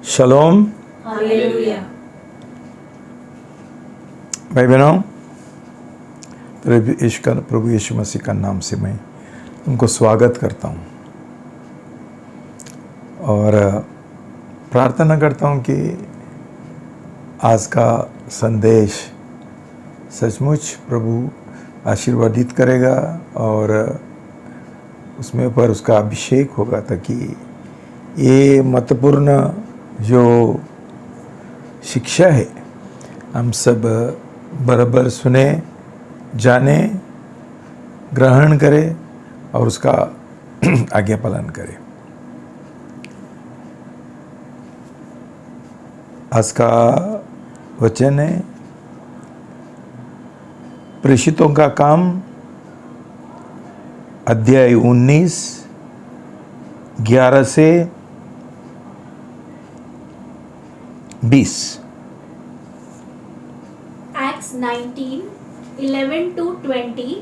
शलोम। Hallelujah. भाई बहनों, प्रभु यीशु मसीह का नाम से मैं तुमको स्वागत करता हूँ और प्रार्थना करता हूँ कि आज का संदेश सचमुच प्रभु आशीर्वादित करेगा और उसमें पर उसका अभिषेक होगा, ताकि ये महत्वपूर्ण जो शिक्षा है हम सब बराबर सुने, जाने, ग्रहण करें और उसका आज्ञा पालन करें। आज का वचन है प्रेषितों का काम, अध्याय 19, 11 से 20। Acts 19, 11 to 20।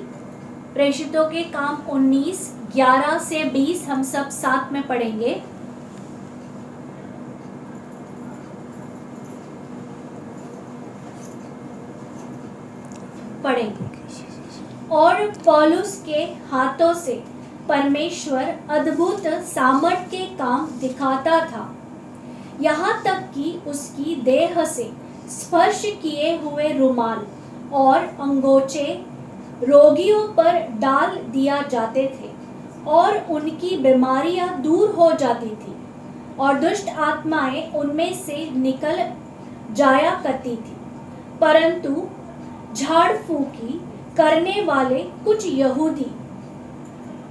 प्रेषितों के काम 19, 11 से 20 हम सब साथ में पढ़ेंगे। और पौलुस के हाथों से परमेश्वर अद्भुत सामर्थ के काम दिखाता था, यहाँ तक कि उसकी देह से स्पर्श किए हुए रुमाल और अंगोछे रोगियों पर डाल दिया जाते थे और उनकी बीमारियां दूर हो जाती थी और दुष्ट आत्माएं उनमें से निकल जाया करती थी। परंतु झाड़ फूकी करने वाले कुछ यहूदी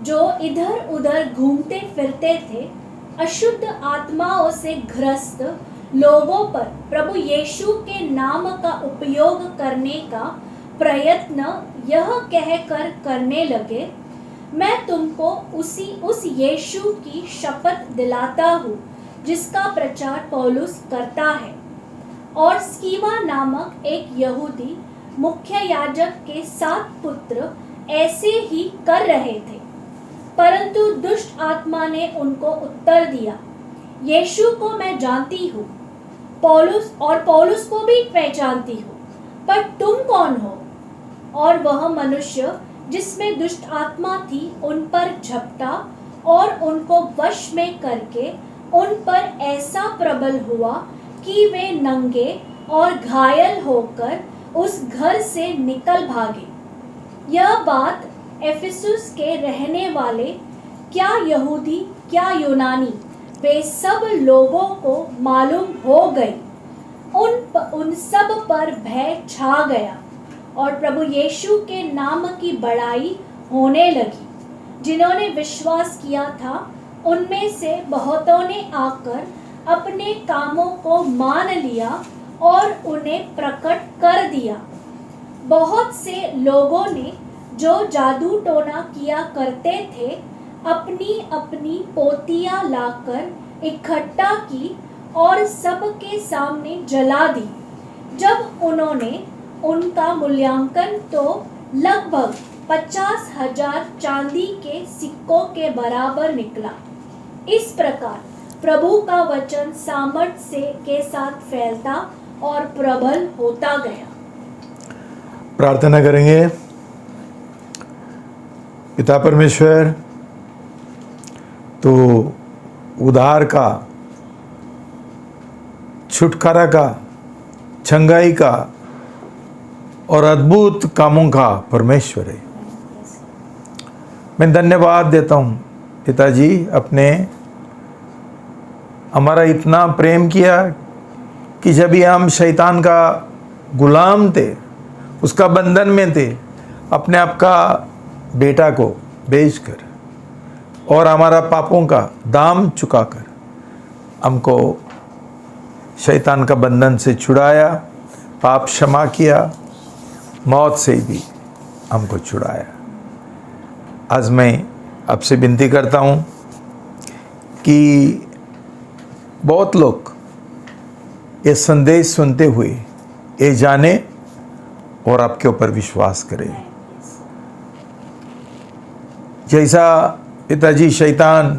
जो इधर उधर घूमते फिरते थे, अशुद्ध आत्माओं से ग्रस्त लोगों पर प्रभु यीशु के नाम का उपयोग करने का प्रयत्न यह कहकर करने लगे, मैं तुमको उस यीशु की शपथ दिलाता हूँ जिसका प्रचार पौलुस करता है। और स्कीवा नामक एक यहूदी मुख्य याजक के 7 पुत्र ऐसे ही कर रहे थे। परंतु दुष्ट आत्मा ने उनको उत्तर दिया, यीशु को मैं जानती हूँ, पौलुस को भी पहचानती हूँ, पर तुम कौन हो? और वह मनुष्य जिसमें दुष्ट आत्मा थी उन पर झपटा और उनको वश में करके उन पर ऐसा प्रबल हुआ कि वे नंगे और घायल होकर उस घर से निकल भागे। यह बात एफिसुस के रहने वाले, क्या यहूदी क्या यूनानी, वे सब लोगों को मालूम हो गई। उन सब पर भय छा गया और प्रभु यीशु के नाम की बड़ाई होने लगी। जिन्होंने विश्वास किया था उनमें से बहुतों ने आकर अपने कामों को मान लिया और उन्हें प्रकट कर दिया। बहुत से लोगों ने जो जादू टोना किया करते थे अपनी अपनी पोतियां लाकर इकट्ठा की और सबके सामने जला दी। जब उन्होंने उनका मूल्यांकन तो लगभग 50,000 चांदी के सिक्कों के बराबर निकला। इस प्रकार प्रभु का वचन सामर्थ्य के साथ फैलता और प्रबल होता गया। प्रार्थना करेंगे। पिता परमेश्वर, तो उद्धार का, छुटकारा का, छंगाई का और अद्भुत कामों का परमेश्वर है। मैं धन्यवाद देता हूँ पिताजी, अपने हमारा इतना प्रेम किया कि जब भी हम शैतान का गुलाम थे, उसका बंधन में थे, अपने आप का बेटा को बेचकर और हमारा पापों का दाम चुकाकर हमको शैतान का बंधन से छुड़ाया, पाप क्षमा किया, मौत से भी हमको छुड़ाया। आज मैं आपसे विनती करता हूँ कि बहुत लोग ये संदेश सुनते हुए ये जाने और आपके ऊपर विश्वास करें। जैसा पिताजी शैतान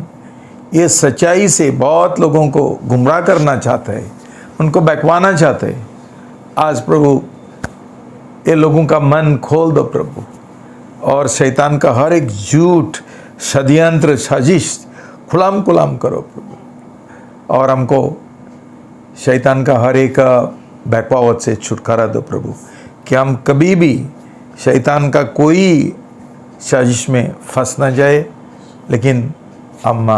ये सच्चाई से बहुत लोगों को गुमराह करना चाहता है, उनको बहकवाना चाहता है। आज प्रभु ये लोगों का मन खोल दो प्रभु, और शैतान का हर एक झूठ, षड्यंत्र, साजिश खुलाम खुलाम करो प्रभु, और हमको शैतान का हर एक बहकावत से छुटकारा दो प्रभु, कि हम कभी भी शैतान का कोई साजिश में फंस ना जाए, लेकिन हम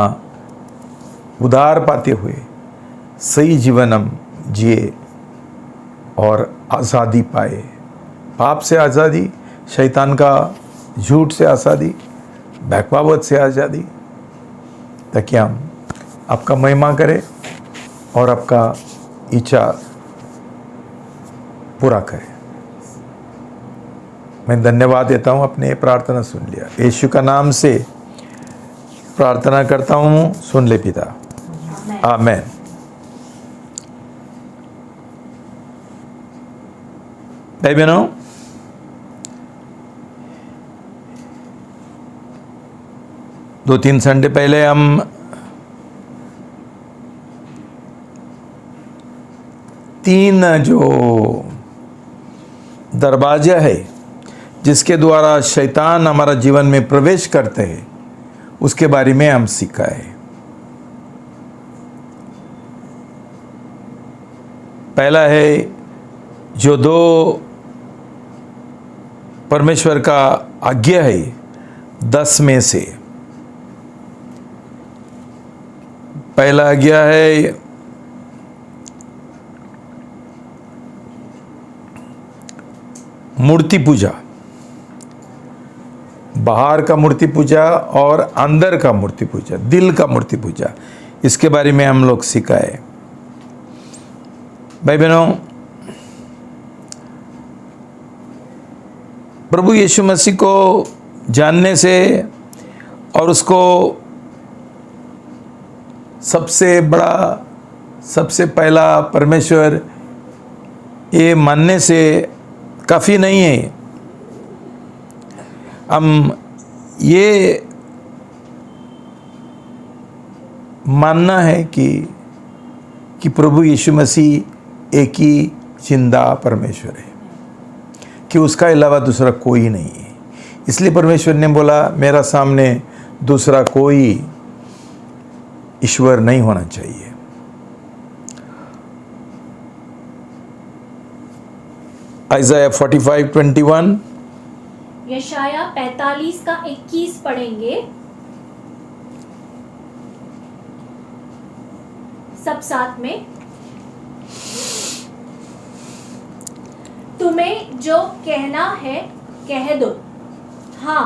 उद्धार पाते हुए सही जीवन हम जिए और आज़ादी पाए, पाप से आज़ादी, शैतान का झूठ से आज़ादी, बहकावत से आज़ादी, ताकि हम आपका महिमा करें और आपका इच्छा पूरा करें। मैं धन्यवाद देता हूँ, अपने प्रार्थना सुन लिया, यीशु का नाम से प्रार्थना करता हूँ, सुन ले पिता, आमेन। भाई बहनों, दो तीन संडे पहले हम तीन जो दरवाजा है जिसके द्वारा शैतान हमारा जीवन में प्रवेश करते हैं, उसके बारे में हम सीखा है। पहला है जो दो परमेश्वर का आज्ञा है 10 में से। पहला आज्ञा है मूर्ति पूजा, बाहर का मूर्ति पूजा और अंदर का मूर्ति पूजा, दिल का मूर्ति पूजा, इसके बारे में हम लोग सीखा है। भाई बहनों, प्रभु यीशु मसीह को जानने से और उसको सबसे बड़ा, सबसे पहला परमेश्वर ये मानने से काफ़ी नहीं है। हम ये मानना है कि प्रभु यीशु मसीह एक ही जिंदा परमेश्वर है, कि उसका अलावा दूसरा कोई नहीं है। इसलिए परमेश्वर ने बोला, मेरा सामने दूसरा कोई ईश्वर नहीं होना चाहिए। आइज़ाया 45:21, यशाया 45 का 21 पढ़ेंगे सब साथ में। तुम्हें जो कहना है कह दो, हाँ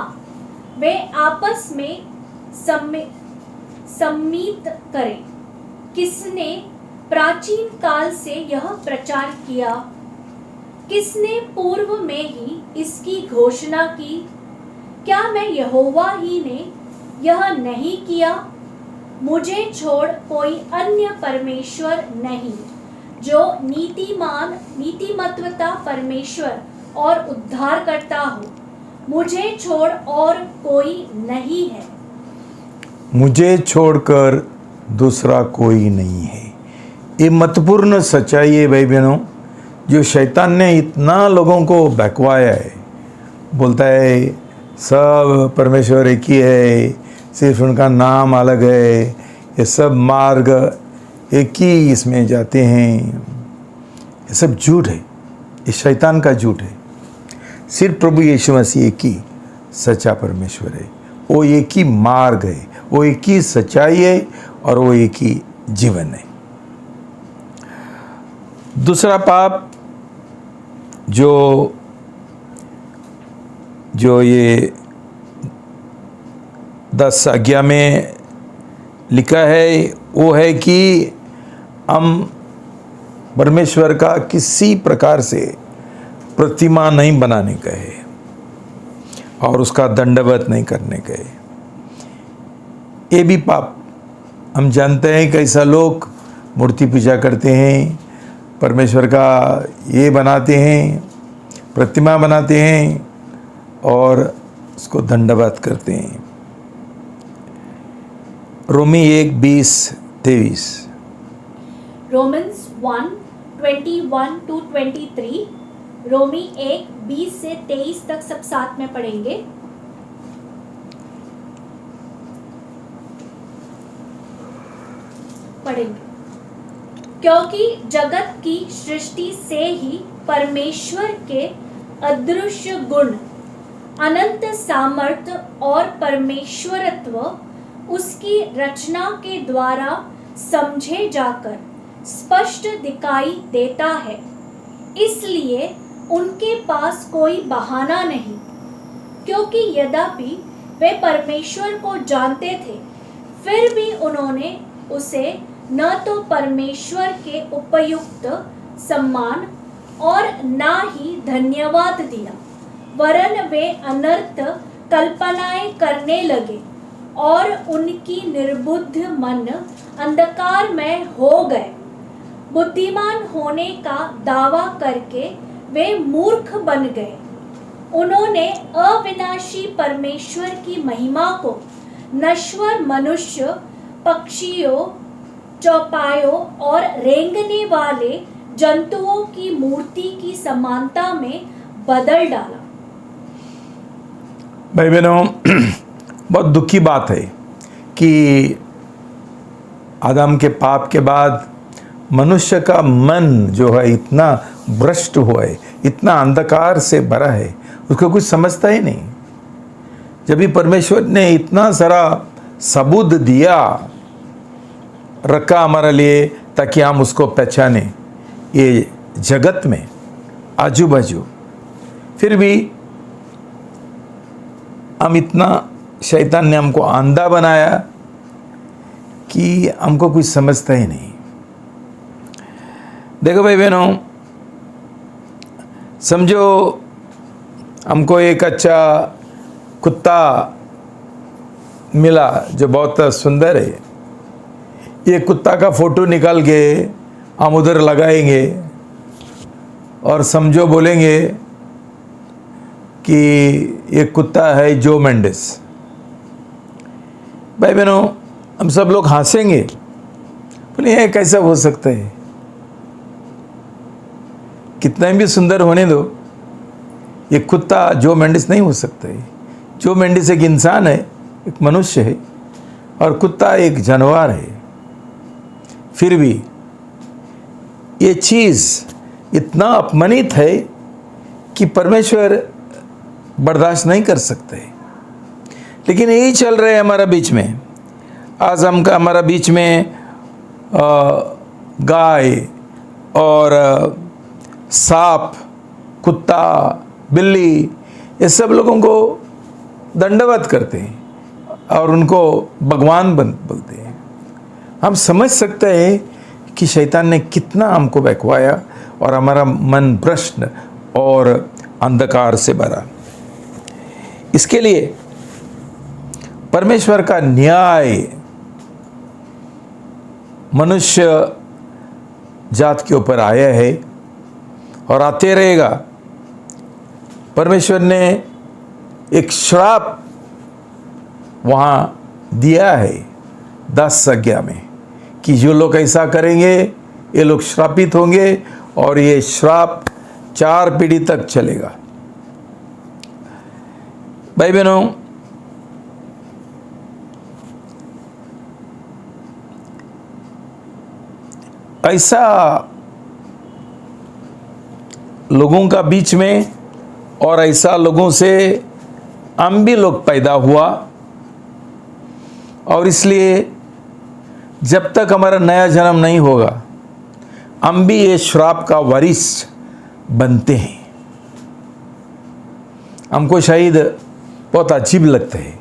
वे आपस में सम्मित करें। किसने प्राचीन काल से यह प्रचार किया? किसने पूर्व में ही इसकी घोषणा की? क्या मैं यहोवा ही ने यह नहीं किया? मुझे छोड़ कोई अन्य परमेश्वर नहीं, जो नीतिमत्वता परमेश्वर और उद्धार करता हो। मुझे छोड़ और कोई नहीं है। मुझे छोड़कर दूसरा कोई नहीं है। ये महत्वपूर्ण सच्चाई है भाई बहनों, जो शैतान ने इतना लोगों को बहकवाया है। बोलता है सब परमेश्वर एक ही है, सिर्फ उनका नाम अलग है, ये सब मार्ग एक ही इसमें जाते हैं। ये सब झूठ है, ये शैतान का झूठ है। सिर्फ प्रभु यीशु मसीह एक ही सच्चा परमेश्वर है, वो एक ही मार्ग है, वो एक ही सच्चाई है और वो एक ही जीवन है। दूसरा पाप जो ये 10 आज्ञा में लिखा है वो है कि हम परमेश्वर का किसी प्रकार से प्रतिमा नहीं बनाने का है और उसका दंडवत नहीं करने का है। ये भी पाप। हम जानते हैं कैसा लोग मूर्ति पूजा करते हैं, परमेश्वर का ये बनाते हैं, प्रतिमा बनाते हैं और उसको दंडवत करते हैं। रोमी 1:20-23। रोमन्स 1:21-23, रोमी 1:20 से 23 तक सब साथ में पढ़ेंगे। क्योंकि जगत की सृष्टि से ही परमेश्वर के अदृश्य गुण, अनंत सामर्थ्य और परमेश्वरत्व उसकी रचना के द्वारा समझे जाकर स्पष्ट दिखाई देता है, इसलिए उनके पास कोई बहाना नहीं। क्योंकि यद्यपि वे परमेश्वर को जानते थे, फिर भी उन्होंने उसे न तो परमेश्वर के उपयुक्त सम्मान और न ही धन्यवाद दिया, वरन वे अनर्थ कल्पनाएं करने लगे और उनकी निर्बुद्ध मन अंधकार में हो गए। बुद्धिमान होने का दावा करके वे मूर्ख बन गए। उन्होंने अविनाशी परमेश्वर की महिमा को नश्वर मनुष्य, पक्षियों, चौपायों और रेंगने वाले जंतुओं की मूर्ति की समानता में बदल डाला। भाई बहनों, बहुत दुख की बात है कि आदम के पाप के बाद मनुष्य का मन जो है इतना भ्रष्ट हुआ है, इतना अंधकार से भरा है, उसको कुछ समझता ही नहीं। जब भी परमेश्वर ने इतना सारा सबूत दिया रखा हमारे लिए ताकि हम उसको पहचाने ये जगत में आजू बाजू, फिर भी हम इतना, शैतान ने हमको अंधा बनाया कि हमको कुछ समझता ही नहीं। देखो भाई बहनों, समझो हमको एक अच्छा कुत्ता मिला जो बहुत सुंदर है। ये कुत्ता का फोटो निकाल के हम उधर लगाएंगे और समझो बोलेंगे कि ये कुत्ता है जो मेंडिस। भाई बहनों, हम सब लोग हंसेंगे, बोले ये कैसा हो सकता है, कितना भी सुंदर होने दो, ये कुत्ता जो मेंडिस नहीं हो सकता है। जो मेंडिस एक इंसान है, एक मनुष्य है, और कुत्ता एक जानवर है। फिर भी ये चीज़ इतना अपमानित है कि परमेश्वर बर्दाश्त नहीं कर सकते। लेकिन यही चल रहा है हमारा बीच में। आज हमारा बीच में गाय और सांप, कुत्ता, बिल्ली, ये सब लोगों को दंडवत करते हैं और उनको भगवान बोलते हैं। हम समझ सकते हैं कि शैतान ने कितना हमको बहकवाया और हमारा मन भ्रष्ट और अंधकार से भरा। इसके लिए परमेश्वर का न्याय मनुष्य जात के ऊपर आया है और आते रहेगा। परमेश्वर ने एक श्राप वहाँ दिया है 10 आज्ञा में कि जो लोग ऐसा करेंगे ये लोग श्रापित होंगे और ये श्राप 4 पीढ़ी तक चलेगा। भाई बहनों, ऐसा लोगों का बीच में और ऐसा लोगों से हम भी लोग पैदा हुआ, और इसलिए जब तक हमारा नया जन्म नहीं होगा हम भी ये श्राप का वारिस बनते हैं। हमको शायद बहुत अजीब लगता है,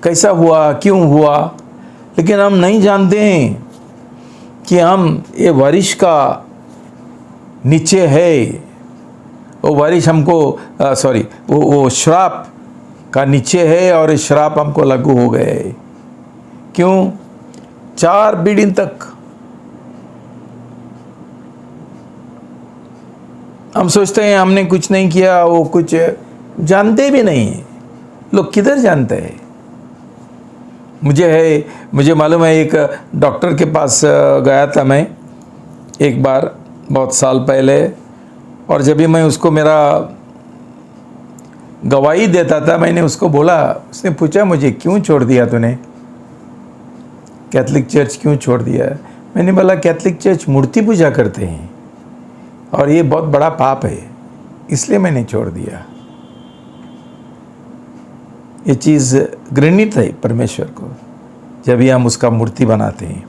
कैसा हुआ, क्यों हुआ, लेकिन हम नहीं जानते हैं कि हम ये वारिस का नीचे है। वो वारिस हमको वो श्राप का नीचे है और श्राप हमको लागू हो गए है। क्यों? 4 पीढ़ी तक हम सोचते हैं हमने कुछ नहीं किया, वो कुछ जानते भी नहीं है। लोग किधर जानते हैं? मुझे मालूम है, एक डॉक्टर के पास गया था मैं एक बार बहुत साल पहले, और जब भी मैं उसको मेरा गवाही देता था, मैंने उसको बोला, उसने पूछा मुझे, क्यों छोड़ दिया तूने, कैथलिक चर्च क्यों छोड़ दिया? मैंने बोला कैथलिक चर्च मूर्ति पूजा करते हैं और ये बहुत बड़ा पाप है, इसलिए मैंने छोड़ दिया। ये चीज़ घृणित है परमेश्वर को जब भी हम उसका मूर्ति बनाते हैं।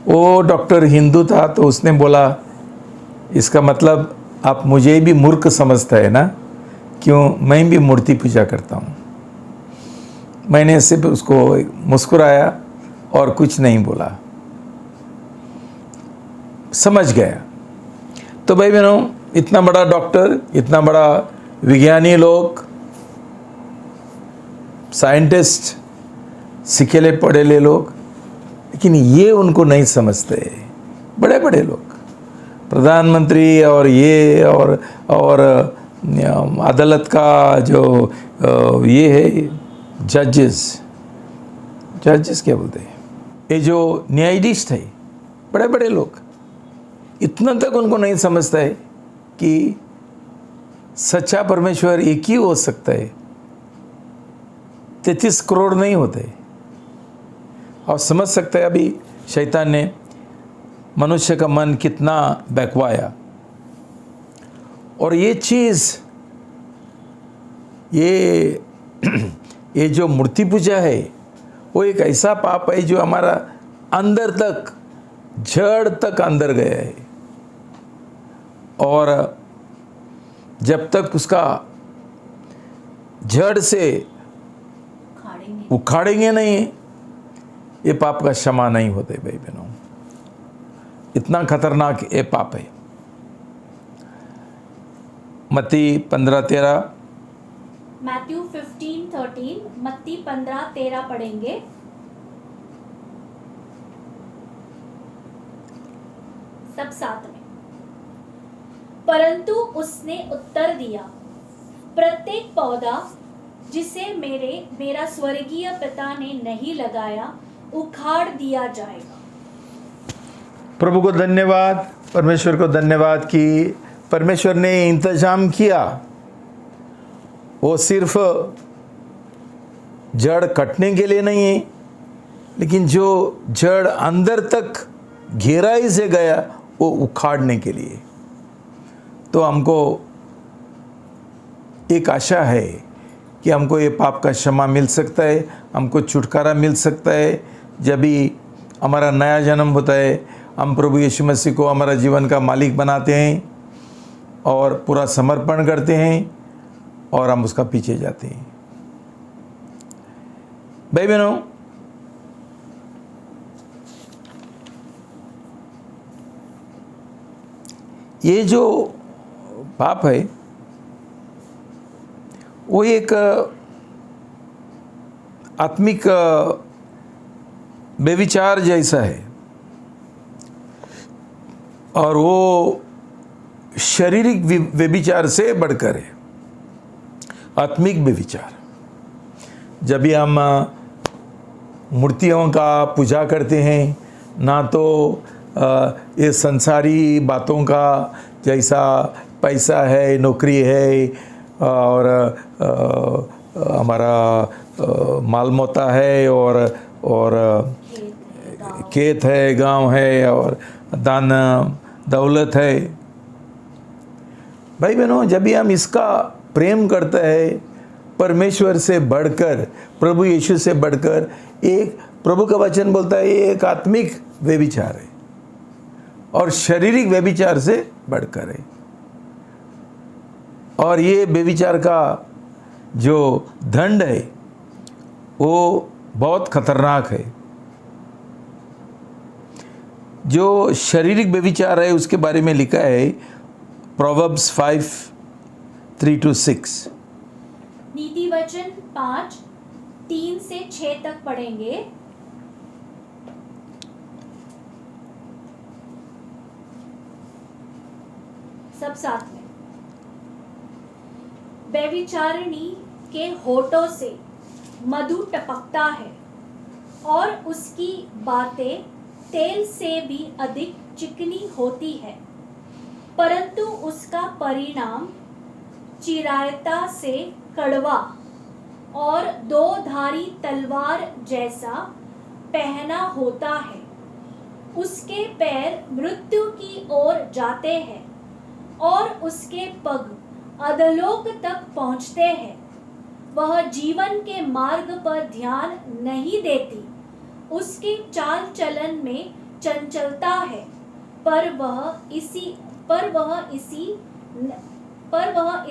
वो डॉक्टर हिंदू था, तो उसने बोला इसका मतलब आप मुझे भी मूर्ख समझता है ना, क्यों मैं भी मूर्ति पूजा करता हूँ। मैंने सिर्फ उसको मुस्कुराया और कुछ नहीं बोला, समझ गया। तो भाई बहनों, इतना बड़ा डॉक्टर, इतना बड़ा विज्ञानी लोग, साइंटिस्ट, सिखेले पढ़ेले लोग, लेकिन ये उनको नहीं समझते। बड़े बड़े लोग, प्रधानमंत्री और ये और अदालत का जो ये है जजेस क्या बोलते हैं, ये जो न्यायाधीश है, बड़े बड़े लोग, इतना तक उनको नहीं समझता है कि सच्चा परमेश्वर एक ही हो सकता है, 33 करोड़ नहीं होते। और समझ सकते हैं अभी शैतान ने मनुष्य का मन कितना बहकवाया। और ये चीज़, ये जो मूर्ति पूजा है, वो एक ऐसा पाप है जो हमारा अंदर तक, जड़ तक अंदर गया है, और जब तक उसका जड़ से उखाड़ेंगे नहीं, ये पाप का क्षमा नहीं होते भाई बहनों। इतना खतरनाक ये पाप है। मत्ती 15:13, मैथ्यू 15:13, मत्ती 15:13 पढ़ेंगे। सब साथ में। परंतु उसने उत्तर दिया, प्रत्येक पौधा जिसे मेरा स्वर्गीय पिता ने नहीं लगाया, उखाड़ दिया जाएगा। प्रभु को धन्यवाद, परमेश्वर को धन्यवाद कि परमेश्वर ने इंतजाम किया। वो सिर्फ जड़ कटने के लिए नहीं है, लेकिन जो जड़ अंदर तक गहराई से गया, वो उखाड़ने के लिए। तो हमको एक आशा है कि हमको ये पाप का क्षमा मिल सकता है, हमको छुटकारा मिल सकता है जब भी हमारा नया जन्म होता है, हम प्रभु यीशु मसीह को हमारा जीवन का मालिक बनाते हैं और पूरा समर्पण करते हैं और हम उसका पीछे जाते हैं। भाई बहनों, ये जो पाप है वो एक आत्मिक बेविचार जैसा है, और वो शारीरिक व्यभिचार से बढ़कर है। आत्मिक व्यभिचार, जब भी हम मूर्तियों का पूजा करते हैं, ना तो ये संसारी बातों का, जैसा पैसा है, नौकरी है, और हमारा माल मोता है, और खेत है, गांव है, और दान दौलत है। भाई बहनों, जब भी हम इसका प्रेम करते हैं, परमेश्वर से बढ़कर, प्रभु यीशु से बढ़कर, एक प्रभु का वचन बोलता है ये एक आत्मिक व्यभिचार है और शारीरिक व्यभिचार से बढ़कर है। और ये व्यभिचार का जो दंड है वो बहुत खतरनाक है। जो शारीरिक व्यभिचार है उसके बारे में लिखा है प्रोवर्ब्स 5:3-6। नीति वचन 5:3-6 तक पढ़ेंगे। सब साथ में। व्यभिचारिणी के होठों से मधु टपकता है और उसकी बातें तेल से भी अधिक चिकनी होती है, परंतु उसका परिणाम चिरायता से कड़वा और दो धारी तलवार जैसा पहना होता है। उसके पैर मृत्यु की ओर जाते हैं और उसके पग अधोलोक तक पहुंचते हैं। वह जीवन के मार्ग पर ध्यान नहीं देती, उसके चाल चलन में चंचलता है, पर वह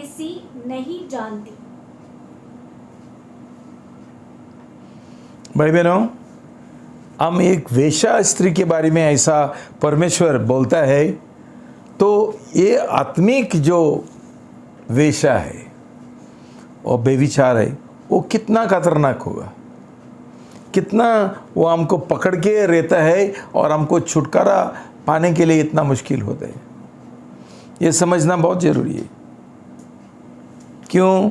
इसी नहीं जानती। भाई बहनों, हम एक वेश्या स्त्री के बारे में ऐसा परमेश्वर बोलता है, तो ये आत्मिक जो वेश्या है और बेविचार है, वो कितना खतरनाक होगा, कितना वो हमको पकड़ के रहता है और हमको छुटकारा पाने के लिए इतना मुश्किल होता है। ये समझना बहुत ज़रूरी है। क्यों?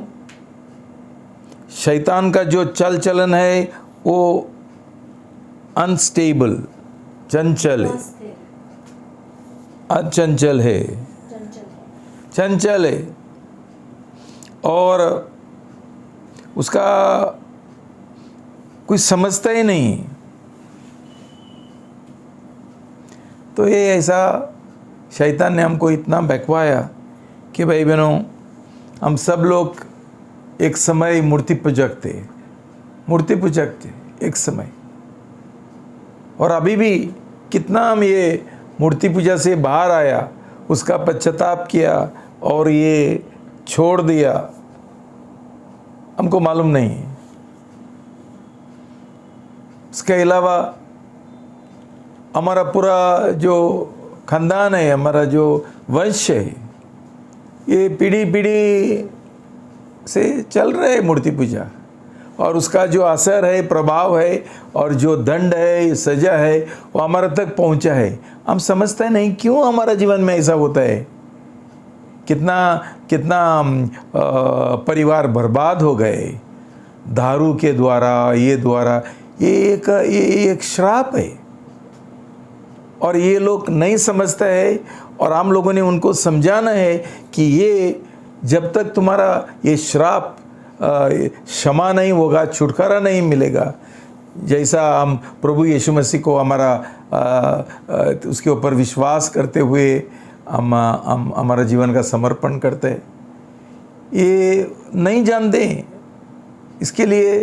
शैतान का जो चल चलन है वो अनस्टेबल, चंचल है, अचंचल है, चंचल है, और उसका कुछ समझता ही नहीं। तो ये ऐसा शैतान ने हमको इतना बहकवाया कि भाई बहनों, हम सब लोग एक समय मूर्ति पूजक थे एक समय, और अभी भी कितना हम ये मूर्ति पूजा से बाहर आया, उसका पश्चाताप किया और ये छोड़ दिया, हमको मालूम नहीं है। इसके अलावा हमारा पूरा जो खानदान है, हमारा जो वंश है, ये पीढ़ी पीढ़ी से चल रहे है मूर्ति पूजा, और उसका जो असर है, प्रभाव है, और जो दंड है, सजा है, वो हमारे तक पहुंचा है। हम समझते नहीं क्यों हमारा जीवन में ऐसा होता है। कितना परिवार बर्बाद हो गए दारू के द्वारा, ये एक श्राप है, और ये लोग नहीं समझते हैं, और हम लोगों ने उनको समझाना है कि ये जब तक तुम्हारा ये श्राप क्षमा नहीं होगा, छुटकारा नहीं मिलेगा। जैसा हम प्रभु यीशु मसीह को उसके ऊपर विश्वास करते हुए हम हमारा जीवन का समर्पण करते हैं, ये नहीं जानते। इसके लिए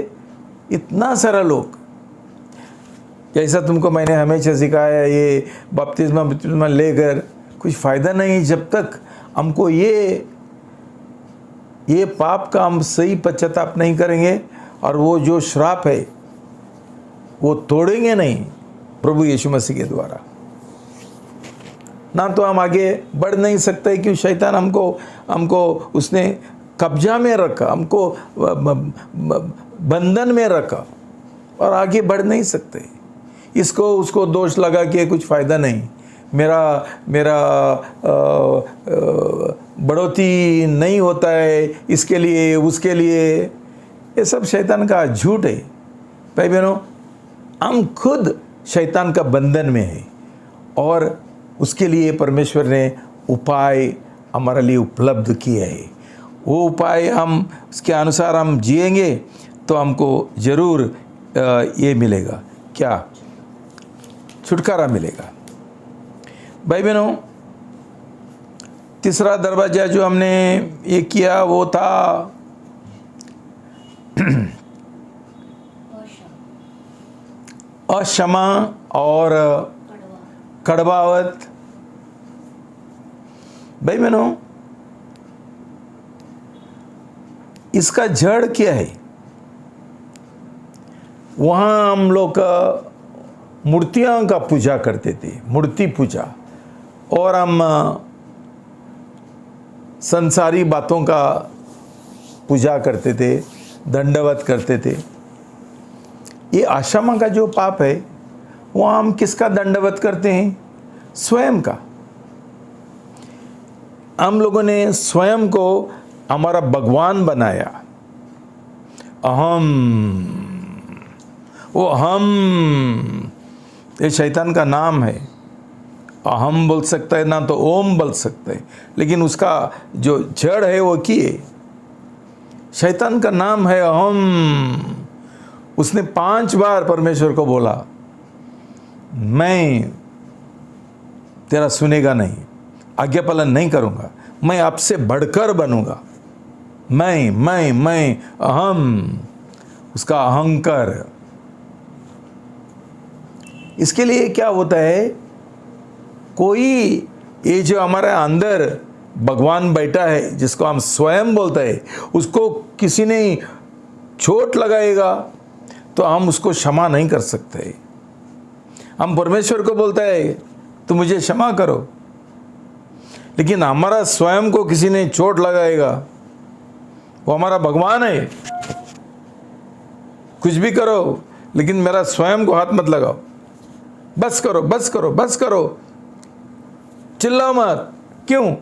इतना सारा लोग, जैसा तुमको मैंने हमेशा सिखाया, ये बपतिस्मा लेकर कुछ फ़ायदा नहीं जब तक हमको ये पाप का हम सही पश्चाताप नहीं करेंगे, और वो जो श्राप है वो तोड़ेंगे नहीं प्रभु यीशु मसीह के द्वारा, ना तो हम आगे बढ़ नहीं सकते। क्यों? शैतान हमको उसने कब्जा में रखा, हमको बंधन में रखा, और आगे बढ़ नहीं सकते। उसको दोष लगा के कुछ फ़ायदा नहीं, मेरा बढ़ोतरी नहीं होता है, इसके लिए उसके लिए, ये सब शैतान का झूठ है। भाई बहनों, हम खुद शैतान का बंधन में है, और उसके लिए परमेश्वर ने उपाय हमारे लिए उपलब्ध किए है। वो उपाय हम उसके अनुसार हम जिएंगे तो हमको ज़रूर ये मिलेगा, क्या? छुटकारा मिलेगा। भाई बहनों, तीसरा दरवाज़ा जो हमने ये किया वो था अक्षमा और कड़वाहट। भाई बहनों, इसका जड़ क्या है? वहाँ हम लोग मूर्तियों का पूजा करते थे, मूर्ति पूजा, और हम संसारी बातों का पूजा करते थे, दंडवत करते थे। ये आशमा का जो पाप है, वहाँ हम किसका दंडवत करते हैं? स्वयं का। हम लोगों ने स्वयं को हमारा भगवान बनाया, अहम, वो हम, ये शैतान का नाम है। अहम बोल सकता है ना तो ओम बोल सकता है, लेकिन उसका जो जड़ है वो किए। शैतान का नाम है अहम। उसने 5 बार परमेश्वर को बोला, मैं तेरा सुनेगा नहीं, आज्ञा पालन नहीं करूंगा, मैं आपसे बढ़कर बनूंगा। मैं अहम, उसका अहंकार। इसके लिए क्या होता है, कोई ये जो हमारे अंदर भगवान बैठा है, जिसको हम स्वयं बोलते हैं, उसको किसी ने चोट लगाएगा तो हम उसको क्षमा नहीं कर सकते। हम परमेश्वर को बोलते हैं तो मुझे क्षमा करो, लेकिन हमारा स्वयं को किसी ने चोट लगाएगा, वो हमारा भगवान है। कुछ भी करो, लेकिन मेरा स्वयं को हाथ मत लगाओ। बस करो, बस करो, बस करो, चिल्लाओ मत। क्यों?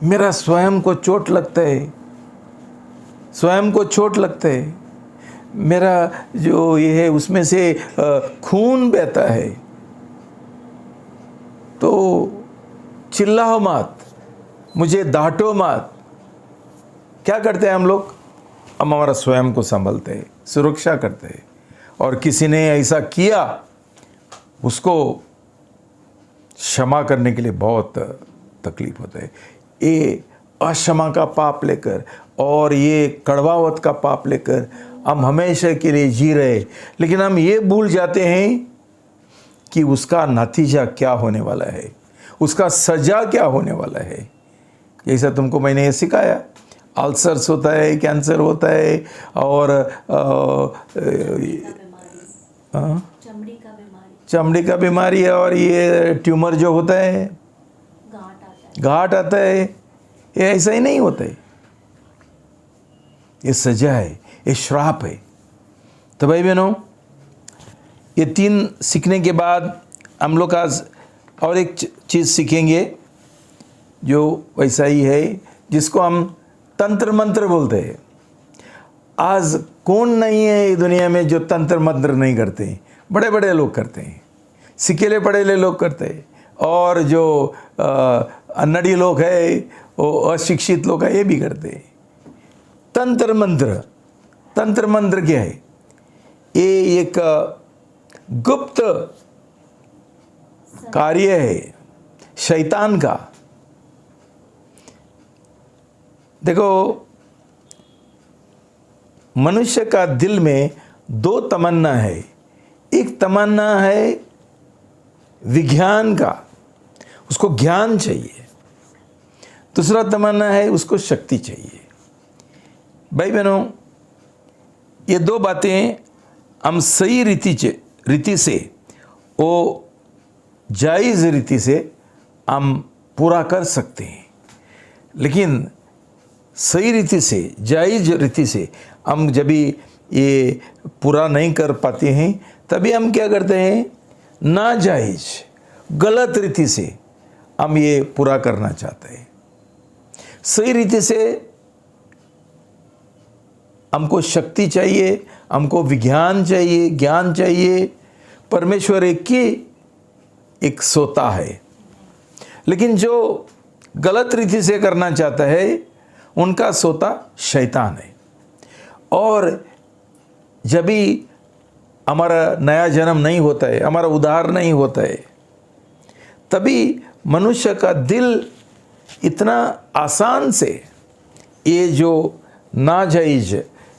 मेरा स्वयं को चोट लगता है, स्वयं को चोट लगता है। मेरा जो ये है उसमें से खून बहता है। तो चिल्लाओ मत, मुझे डांटो मत। क्या करते हैं हम लोग? हम हमारा स्वयं को संभलते हैं, सुरक्षा करते हैं। और किसी ने ऐसा किया, उसको क्षमा करने के लिए बहुत तकलीफ होता है। ये अक्षमा का पाप लेकर और ये कड़वाहट का पाप लेकर हम हमेशा के लिए जी रहे, लेकिन हम ये भूल जाते हैं कि उसका नतीजा क्या होने वाला है, उसका सजा क्या होने वाला है। जैसा तुमको मैंने ये सिखाया, अल्सर्स होता है, कैंसर होता है, और चमड़ी का बीमारी है, और ये ट्यूमर जो होता है, घाट आता है। ये ऐसा ही नहीं होता है, ये सजा है, ये श्राप है। तो भाई बहनों, ये 3 सीखने के बाद हम लोग आज और एक चीज़ सीखेंगे जो वैसा ही है, जिसको हम तंत्र मंत्र बोलते हैं। आज कौन नहीं है दुनिया में जो तंत्र मंत्र नहीं करते? बड़े बड़े लोग करते हैं, सिकेले पढ़ेले लोग करते हैं, और जो अन्नड़ी लोग है, वो अशिक्षित लोग है, ये भी करते हैं तंत्र मंत्र। तंत्र मंत्र क्या है? ये एक गुप्त कार्य है शैतान का। देखो, मनुष्य का दिल में 2 तमन्ना है। एक तमन्ना है विज्ञान का, उसको ज्ञान चाहिए। दूसरा तमन्ना है उसको शक्ति चाहिए। भाई बहनों, ये 2 बातें हम सही रीति से, वो जायज़ रीति से हम पूरा कर सकते हैं। लेकिन सही रीति से, जायज़ रीति से हम जब भी ये पूरा नहीं कर पाते हैं, तभी हम क्या करते हैं? नाजायज़, गलत रीति से हम ये पूरा करना चाहते हैं। सही रीति से हमको शक्ति चाहिए, हमको विज्ञान चाहिए, ज्ञान चाहिए। परमेश्वर एक सोता है, लेकिन जो गलत रीति से करना चाहता है, उनका सोता शैतान है। और जब भी हमारा नया जन्म नहीं होता है, हमारा उद्धार नहीं होता है, तभी मनुष्य का दिल इतना आसान से ये जो नाजायज़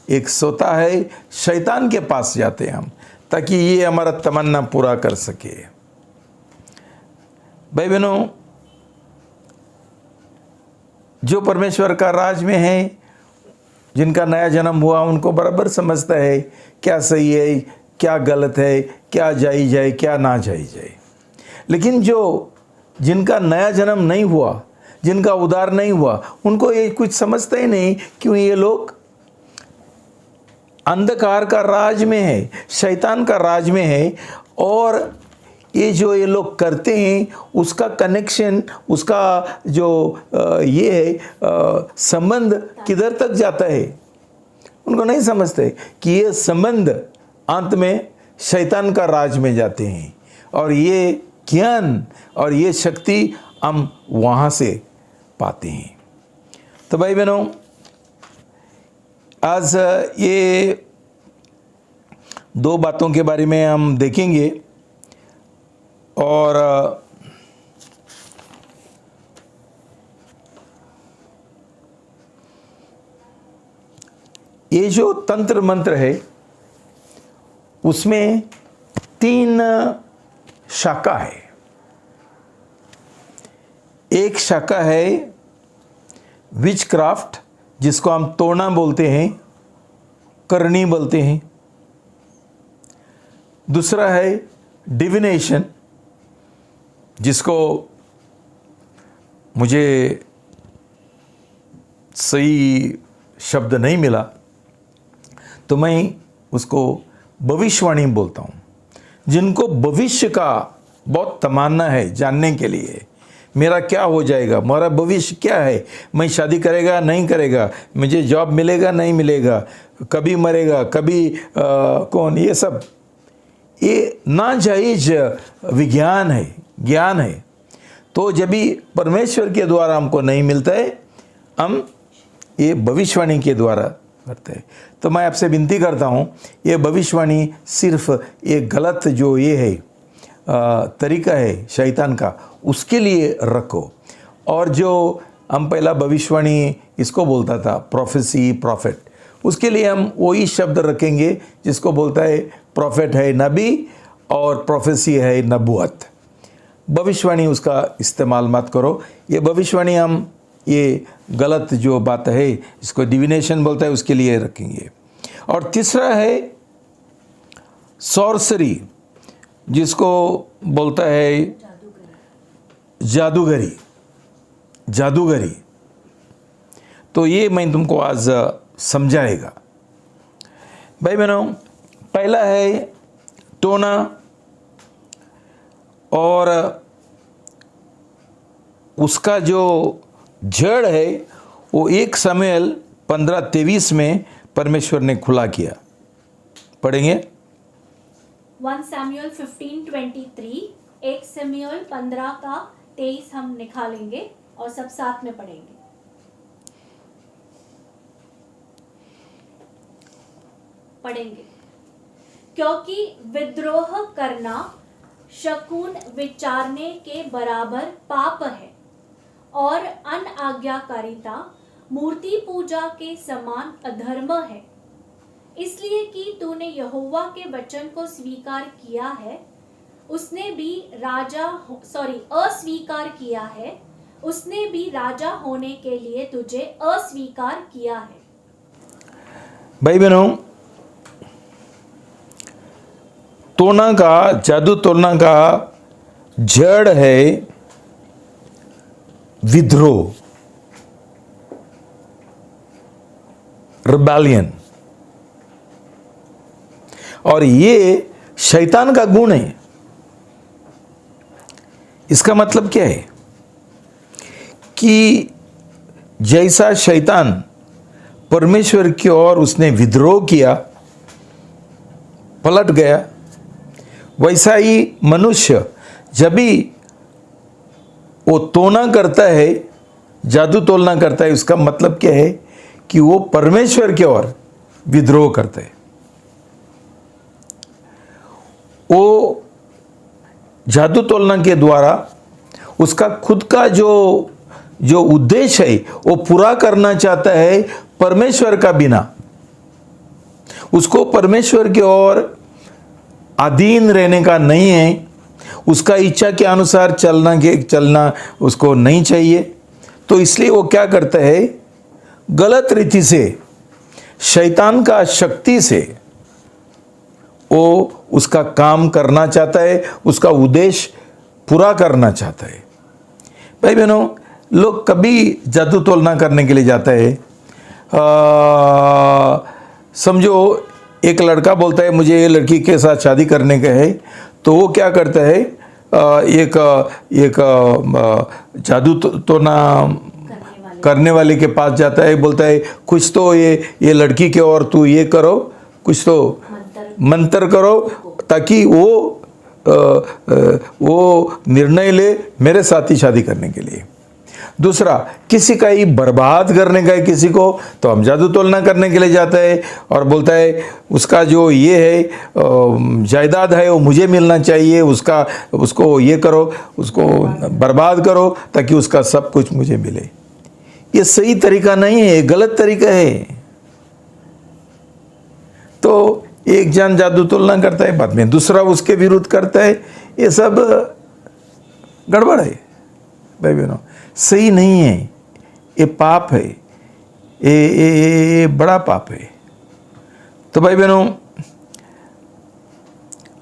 एक सोता है, शैतान के पास जाते हैं हम, ताकि ये हमारा तमन्ना पूरा कर सके। भाई बहनों, जो परमेश्वर का राज में है, जिनका नया जन्म हुआ, उनको बराबर समझता है क्या सही है, क्या गलत है, क्या जायज़ है, क्या ना जायज़ है। लेकिन जिनका नया जन्म नहीं हुआ, जिनका उद्धार नहीं हुआ, उनको ये कुछ समझता ही नहीं, क्यों? ये लोग अंधकार का राज में है, शैतान का राज में है, और ये जो ये लोग करते हैं, उसका कनेक्शन, उसका जो ये है संबंध किधर तक जाता है? उनको नहीं समझते कि ये संबंध अंत में शैतान का राज में जाते हैं, और ये ज्ञान और ये शक्ति हम वहाँ से पाते हैं। तो भाई बहनों, आज ये दो बातों के बारे में हम देखेंगे, और ये जो तंत्र मंत्र है उसमें 3 शाखा है। एक शाखा है विच क्राफ्ट, जिसको हम तोड़ना बोलते हैं, करनी बोलते हैं। दूसरा है डिविनेशन, जिसको मुझे सही शब्द नहीं मिला तो मैं उसको भविष्यवाणी बोलता हूँ। जिनको भविष्य का बहुत तमन्ना है जानने के लिए, मेरा क्या हो जाएगा, मेरा भविष्य क्या है, मैं शादी करेगा नहीं करेगा, मुझे जॉब मिलेगा नहीं मिलेगा, कभी मरेगा, कभी कौन, ये सब ये नाजायज विज्ञान है, ज्ञान है। तो जब भी परमेश्वर के द्वारा हमको नहीं मिलता है, हम ये भविष्यवाणी के द्वारा करते हैं। तो मैं आपसे विनती करता हूँ, ये भविष्यवाणी सिर्फ एक गलत जो ये है तरीका है शैतान का, उसके लिए रखो। और जो हम पहला भविष्यवाणी इसको बोलता था प्रोफेसी, प्रॉफिट, उसके लिए हम वही शब्द रखेंगे जिसको बोलता है प्रॉफिट है नबी और प्रोफेसी है नबूवत। भविष्यवाणी उसका इस्तेमाल मत करो। ये भविष्यवाणी हम ये गलत जो बात है इसको डिविनेशन बोलता है, उसके लिए रखेंगे। और तीसरा है सॉर्सरी, जिसको बोलता है जादूगरी, जादूगरी। तो ये मैं तुमको आज समझाएगा। भाई बहनों, पहला है टोना, और उसका जो जड़ है वो 1 शमूएल 15:23 में परमेश्वर ने खुला किया। पढ़ेंगे 1 Samuel 15:23, 1 शमूएल 15:23 हम निकालेंगे और सब साथ में पढ़ेंगे। क्योंकि विद्रोह करना शकुन विचारने के बराबर पाप है, और अनाज्ञाकारिता मूर्ति पूजा के समान अधर्म है। इसलिए कि तूने यहोवा के वचन को स्वीकार किया है, उसने भी अस्वीकार किया है, उसने भी राजा होने के लिए तुझे अस्वीकार किया है। भाई बहनों, टोना का, जादू टोना का जड़ है विद्रोह, रिबेलियन, और ये शैतान का गुण है। इसका मतलब क्या है कि जैसा शैतान परमेश्वर की ओर उसने विद्रोह किया, पलट गया, वैसा ही मनुष्य जब भी वो टोना करता है, जादू टोलना करता है, उसका मतलब क्या है कि वो परमेश्वर की ओर विद्रोह करता है। वो जादू टोलना के द्वारा उसका खुद का जो उद्देश्य है वो पूरा करना चाहता है परमेश्वर का बिना। उसको परमेश्वर की ओर अधीन रहने का नहीं है, उसका इच्छा के अनुसार चलना उसको नहीं चाहिए। तो इसलिए वो क्या करता है, गलत रीति से, शैतान का शक्ति से वो उसका काम करना चाहता है, उसका उद्देश्य पूरा करना चाहता है। भाई बहनों, लोग कभी जादू टोलना करने के लिए जाता है। समझो एक लड़का बोलता है मुझे ये लड़की के साथ शादी करने का है, तो वो क्या करता है, एक जादू टोना करने वाले के पास जाता है, बोलता है कुछ तो ये लड़की के और तू ये करो, कुछ तो मंत्र करो ताकि वो निर्णय ले मेरे साथ ही शादी करने के लिए। दूसरा, किसी का ही बर्बाद करने का है किसी को, तो हम जादू टोलना करने के लिए जाता है और बोलता है उसका जो ये है जायदाद है वो मुझे मिलना चाहिए, उसको ये करो, उसको बर्बाद करो ताकि उसका सब कुछ मुझे मिले। ये सही तरीका नहीं है, गलत तरीका है। तो एक जन जादू टोलना करता है, बाद में दूसरा उसके विरुद्ध करता है, ये सब गड़बड़ है भाई बहनों, सही नहीं है, ये पाप है, ये बड़ा पाप है। तो भाई बहनों,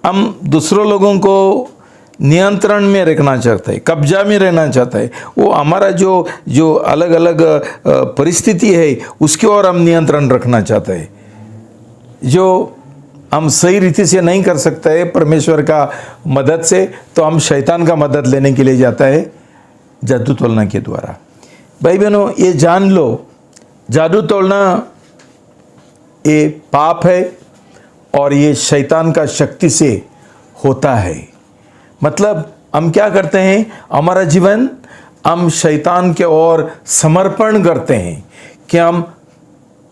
हम दूसरों लोगों को नियंत्रण में रखना चाहता है, कब्जा में रहना चाहता है, वो हमारा जो अलग अलग परिस्थिति है उसके और हम नियंत्रण रखना चाहते हैं, जो हम सही रीति से नहीं कर सकते है परमेश्वर का मदद से, तो हम शैतान का मदद लेने के लिए जाता है जादू टोलना के द्वारा। भाई बहनों, ये जान लो, जादू टोलना ये पाप है और ये शैतान का शक्ति से होता है। मतलब हम क्या करते हैं, हमारा जीवन हम शैतान के ओर समर्पण करते हैं कि हम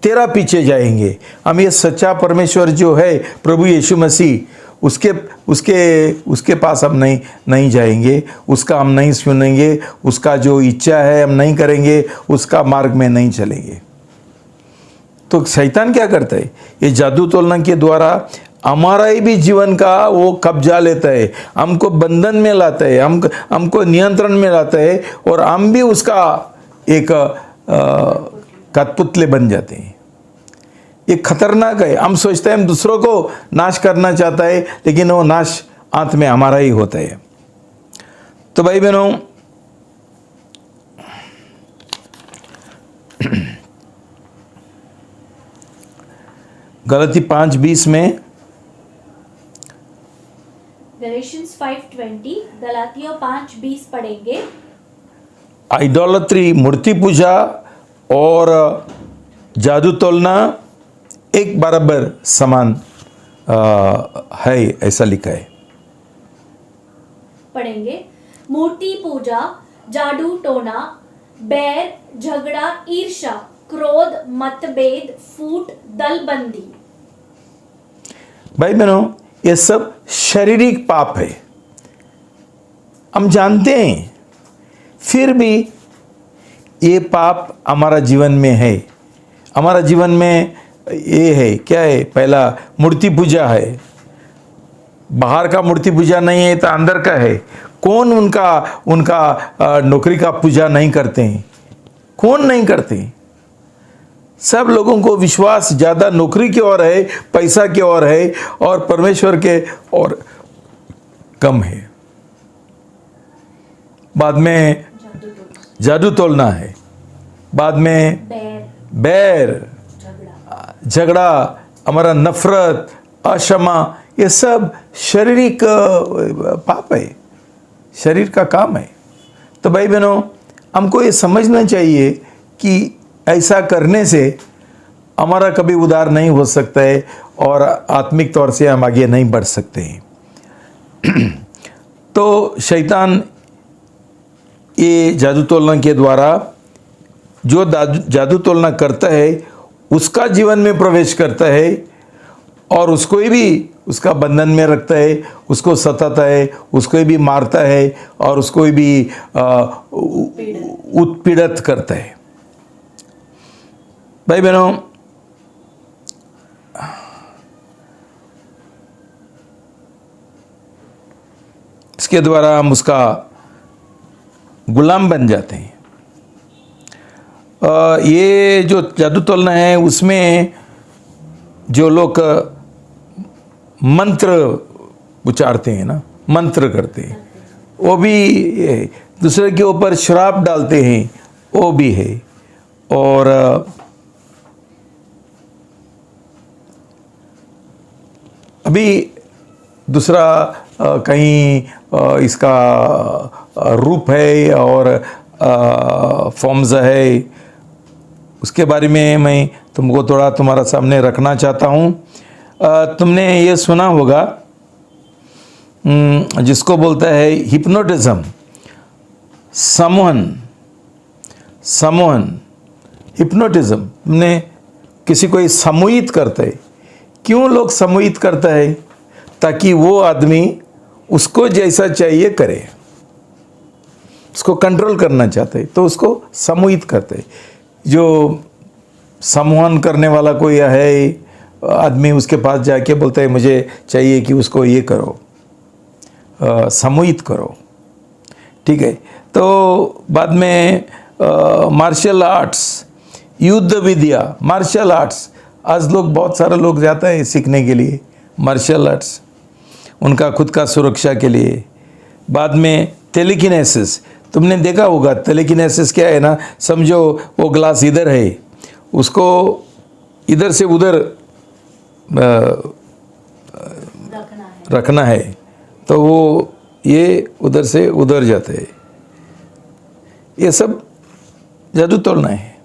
तेरा पीछे जाएंगे, हम ये सच्चा परमेश्वर जो है प्रभु यीशु मसीह, उसके पास हम नहीं जाएंगे, उसका हम नहीं सुनेंगे, उसका जो इच्छा है हम नहीं करेंगे, उसका मार्ग में नहीं चलेंगे। तो शैतान क्या करता है, ये जादू टोलना के द्वारा हमारा ही भी जीवन का वो कब्जा लेता है, हमको बंधन में लाता है, हमको नियंत्रण में लाता है और हम भी उसका एक कठपुतले बन जाते हैं। ये खतरनाक है। हम सोचते हैं हम दूसरों को नाश करना चाहता है, लेकिन वो नाश अंत में हमारा ही होता है। तो भाई बहनों, गलती 5:20 में, गैलेशियंस 5:20, गलातियों 5:20 पढ़ेंगे। आइडोलट्री, मूर्ति पूजा और जादू टोलना एक बराबर समान है, ऐसा लिखा है। पढ़ेंगे। मूर्ति पूजा, जादू टोना, बैर, झगड़ा, ईर्ष्या, क्रोध, मतभेद, फूट, दलबंदी। भाई बहनों, ये सब शारीरिक पाप है, हम जानते हैं, फिर भी ये पाप हमारा जीवन में है। हमारा जीवन में ये है, क्या है, पहला मूर्ति पूजा है। बाहर का मूर्ति पूजा नहीं है तो अंदर का है। कौन उनका नौकरी का पूजा नहीं करते हैं? कौन नहीं करते? सब लोगों को विश्वास ज़्यादा नौकरी की ओर है, पैसा की ओर है और परमेश्वर के और कम है। बाद में जादू टोलना है, बाद में बैर, झगड़ा, हमारा नफरत, अक्षमा, ये सब शारीरिक पाप है, शरीर का काम है। तो भाई बहनों, हमको ये समझना चाहिए कि ऐसा करने से हमारा कभी उद्धार नहीं हो सकता है और आत्मिक तौर से हम आगे नहीं बढ़ सकते हैं। तो शैतान ये जादू टोलना के द्वारा जो जादू टोलना करता है उसका जीवन में प्रवेश करता है और उसको ही भी उसका बंधन में रखता है, उसको सताता है, उसको भी मारता है और उसको भी उत्पीड़ित करता है। भाई बहनों, इसके द्वारा हम उसका गुलाम बन जाते हैं। ये जो जादू टोलना है उसमें जो लोग मंत्र उच्चारते हैं ना, मंत्र करते हैं, वो भी दूसरे के ऊपर श्राप डालते हैं, वो भी है। और अभी दूसरा कहीं इसका रूप है और फॉर्म्स है, उसके बारे में मैं तुमको थोड़ा तुम्हारा सामने रखना चाहता हूँ। तुमने ये सुना होगा जिसको बोलता है हिप्नोटिज्म, सम्मोहन, हिप्नोटिज्म। तुमने किसी को सम्मोहित करते है। क्यों लोग सम्मोहित करता है? ताकि वो आदमी उसको जैसा चाहिए करे, उसको कंट्रोल करना चाहते हैं तो उसको सम्मोहित करते हैं। जो सम्मोहन करने वाला कोई है आदमी, उसके पास जाके बोलता है मुझे चाहिए कि उसको ये करो, सम्मोहित करो, ठीक है। तो बाद में मार्शल आर्ट्स, युद्ध विद्या, मार्शल आर्ट्स, आज लोग बहुत सारे लोग जाते हैं सीखने के लिए मार्शल आर्ट्स, उनका खुद का सुरक्षा के लिए। बाद में टेलीकिनेसिस, तुमने देखा होगा टेलीकिनेसिस क्या है ना, समझो वो ग्लास इधर है, उसको इधर से उधर रखना है तो वो ये उधर से उधर जाते हैं। ये सब जादू तोड़ना है।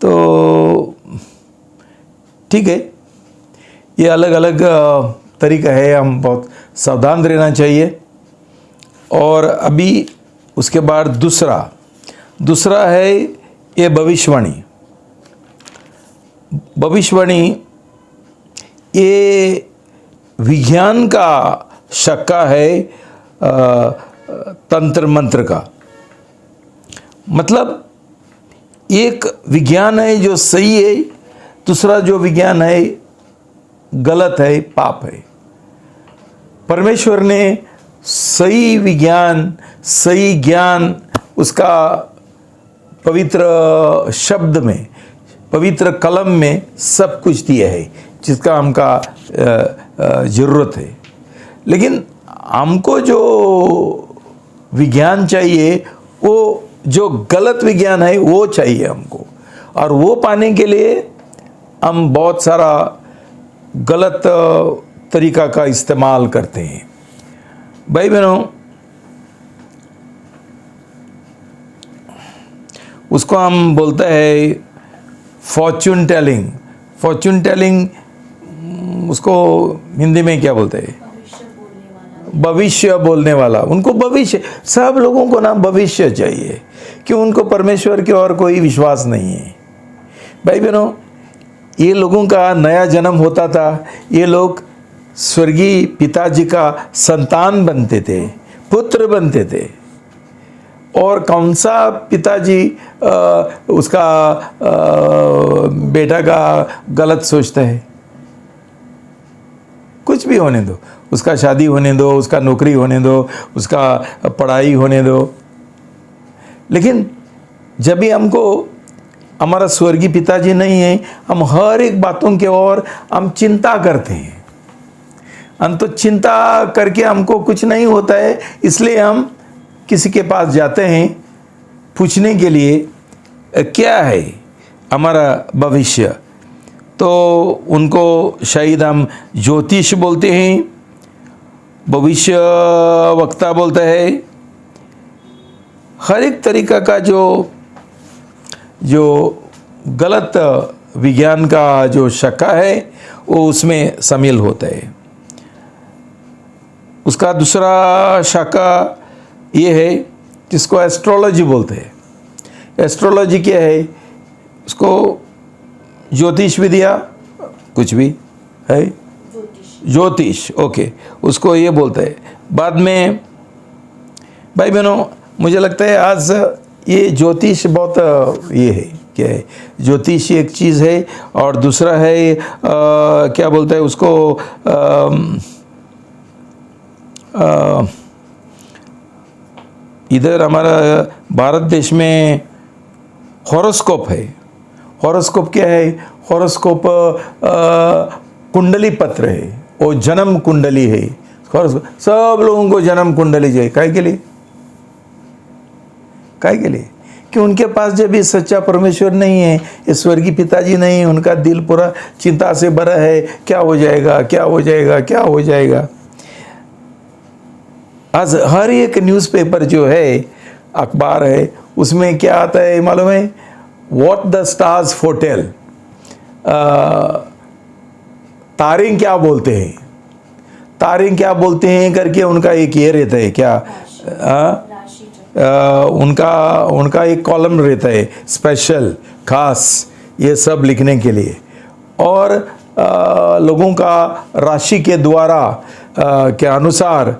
तो ठीक है, ये अलग अलग तरीका है, हम बहुत सावधान रहना चाहिए। और अभी उसके बाद दूसरा है ये भविष्यवाणी। ये विज्ञान का शाखा है तंत्र मंत्र का। मतलब एक विज्ञान है जो सही है, दूसरा जो विज्ञान है गलत है, पाप है। परमेश्वर ने सही विज्ञान, सही ज्ञान उसका पवित्र शब्द में, पवित्र कलम में सब कुछ दिया है जिसका हमका ज़रूरत है। लेकिन हमको जो विज्ञान चाहिए, वो जो गलत विज्ञान है वो चाहिए हमको, और वो पाने के लिए हम बहुत सारा गलत तरीका का इस्तेमाल करते हैं। भाई बहनों, उसको हम बोलते हैं फॉर्च्यून टेलिंग, उसको हिंदी में क्या बोलते हैं? भविष्य बोलने वाला। उनको भविष्य, सब लोगों को ना भविष्य चाहिए, क्यों? उनको परमेश्वर के और कोई विश्वास नहीं है। भाई बहनों, ये लोगों का नया जन्म होता था, ये लोग स्वर्गीय पिताजी का संतान बनते थे, पुत्र बनते थे। और कौन सा पिताजी उसका बेटा का गलत सोचता है? कुछ भी होने दो, उसका शादी होने दो, उसका नौकरी होने दो, उसका पढ़ाई होने दो। लेकिन जब भी हमको हमारा स्वर्गीय पिताजी नहीं है, हम हर एक बातों के ओर हम चिंता करते हैं। हम तो चिंता करके हमको कुछ नहीं होता है, इसलिए हम किसी के पास जाते हैं पूछने के लिए क्या है हमारा भविष्य। तो उनको शायद हम ज्योतिष बोलते हैं, भविष्य वक्ता बोलता है। हर एक तरीका का जो गलत विज्ञान का जो शाखा है वो उसमें शामिल होता है। उसका दूसरा शाखा ये है जिसको एस्ट्रोलॉजी बोलते हैं। एस्ट्रोलॉजी क्या है? उसको ज्योतिष विद्या, कुछ भी है, ज्योतिष, ओके, उसको ये बोलते हैं। बाद में भाई बहनों, मुझे लगता है आज ये ज्योतिष बहुत ये है, क्या है? ज्योतिष एक चीज़ है, और दूसरा है क्या बोलते हैं उसको, इधर हमारा भारत देश में हॉरोस्कोप है। हॉरोस्कोप क्या है? हॉरोस्कोप कुंडली पत्र है, वो जन्म कुंडली है। हॉरोस्कोप सब लोगों को जन्म कुंडली चाहिए। काहे के लिए? काहे के लिए? कि उनके पास जब ये सच्चा परमेश्वर नहीं है, ये स्वर्गीय पिताजी नहीं है, उनका दिल पूरा चिंता से भरा है, क्या हो जाएगा, क्या हो जाएगा, क्या हो जाएगा। आज हर एक न्यूज़पेपर जो है अखबार है, उसमें क्या आता है मालूम है? व्हाट द स्टार्स फोरटेल, तारे क्या बोलते हैं, तारे क्या बोलते हैं करके उनका एक ये रहता है क्या, उनका एक कॉलम रहता है स्पेशल खास ये सब लिखने के लिए। और लोगों का राशि के द्वारा के अनुसार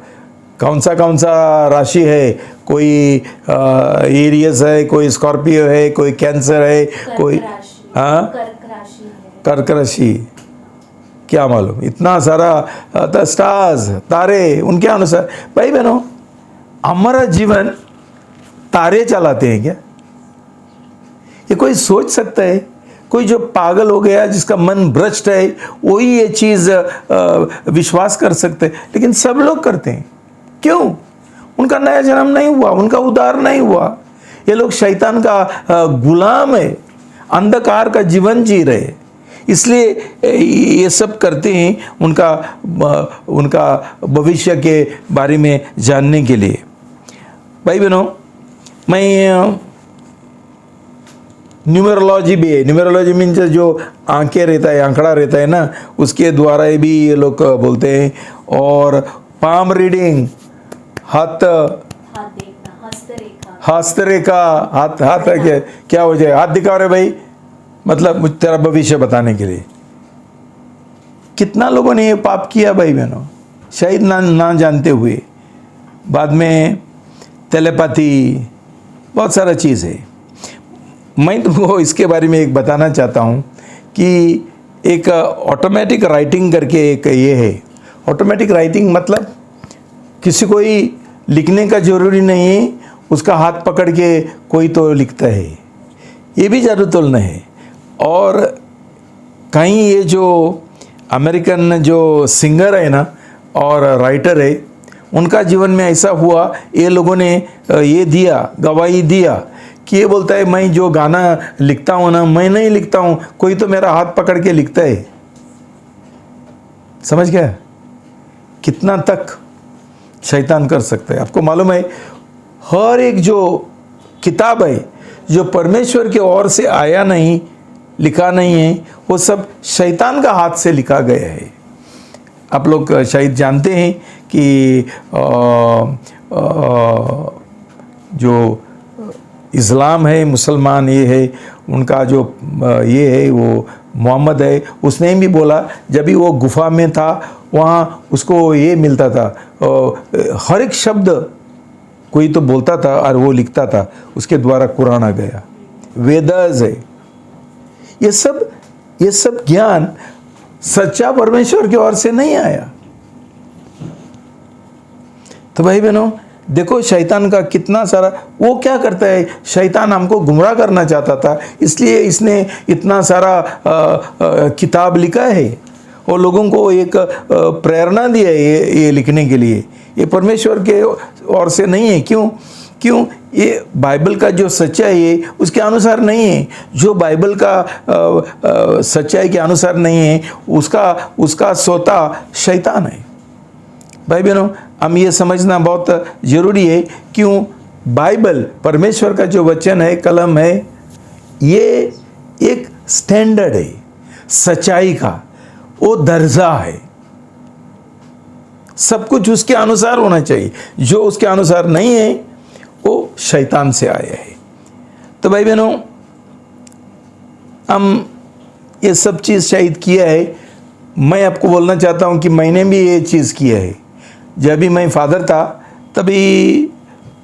कौन सा राशि है, कोई एरियस है, कोई स्कॉर्पियो है, कोई कैंसर है, कोई कर्क राशि, क्या मालूम, इतना सारा स्टार्स तारे उनके अनुसार। भाई बहनों, हमारा जीवन तारे चलाते हैं क्या? ये कोई सोच सकता है? कोई जो पागल हो गया, जिसका मन भ्रष्ट है, वही ये चीज़ विश्वास कर सकते हैं, लेकिन सब लोग करते हैं। क्यों? उनका नया जन्म नहीं हुआ, उनका उद्धार नहीं हुआ। ये लोग शैतान का गुलाम है, अंधकार का जीवन जी रहे, इसलिए ये सब करते हैं उनका भविष्य के बारे में जानने के लिए। भाई बहनों, मैं न्यूमरोलॉजी भी है, न्यूमरोलॉजी मीन्स जो आंखें रहता है, आंकड़ा रहता है ना, उसके द्वारा भी ये लोग बोलते हैं। और पाम रीडिंग, हस्तरेखा, हाथ क्या हो जाए, हाथ दिखा रहे भाई, मतलब तेरा भविष्य बताने के लिए। कितना लोगों ने ये पाप किया भाई बहनों, शायद ना जानते हुए। बाद में टेलीपैथी, बहुत सारा चीज़ है। मैं तुमको इसके बारे में एक बताना चाहता हूँ कि एक ऑटोमेटिक राइटिंग करके एक ये है। ऑटोमेटिक राइटिंग मतलब किसी कोई लिखने का ज़रूरी नहीं है, उसका हाथ पकड़ के कोई तो लिखता है, ये भी ज़रूरत नहीं है। और कहीं ये जो अमेरिकन जो सिंगर है ना और राइटर है, उनका जीवन में ऐसा हुआ, ये लोगों ने ये दिया, गवाही दिया कि ये बोलता है मैं जो गाना लिखता हूँ ना, मैं नहीं लिखता हूँ, कोई तो मेरा हाथ पकड़ के लिखता है। समझ गया कितना तक शैतान कर सकता है? आपको मालूम है, हर एक जो किताब है जो परमेश्वर की ओर से आया नहीं, लिखा नहीं है, वो सब शैतान का हाथ से लिखा गया है। आप लोग शायद जानते हैं कि जो इस्लाम है, मुसलमान ये है, उनका जो ये है वो मोहम्मद है, उसने भी बोला जब भी वो गुफा में था वहाँ उसको ये मिलता था, हर एक शब्द कोई तो बोलता था और वो लिखता था, उसके द्वारा कुरान आ गया, वेदास है। ये सब ज्ञान सच्चा परमेश्वर की ओर से नहीं आया। तो भाई बहनों देखो, शैतान का कितना सारा, वो क्या करता है, शैतान हमको गुमराह करना चाहता था, इसलिए इसने इतना सारा किताब लिखा है और लोगों को एक प्रेरणा दी है ये लिखने के लिए। ये परमेश्वर के ओर से नहीं है। क्यों? ये बाइबल का जो सच्चाई है उसके अनुसार नहीं है। जो बाइबल का सच्चाई के अनुसार नहीं है, उसका स्वतः शैतान है। भाई बहनों, हम ये समझना बहुत ज़रूरी है। क्यों? बाइबल परमेश्वर का जो वचन है, कलम है, ये एक स्टैंडर्ड है सच्चाई का, वो दर्जा है। सब कुछ उसके अनुसार होना चाहिए। जो उसके अनुसार नहीं है वो शैतान से आया है। तो भाई बहनों, हम ये सब चीज़ शायद किया है। मैं आपको बोलना चाहता हूँ कि मैंने भी ये चीज़ किया है। जब भी मैं फादर था तभी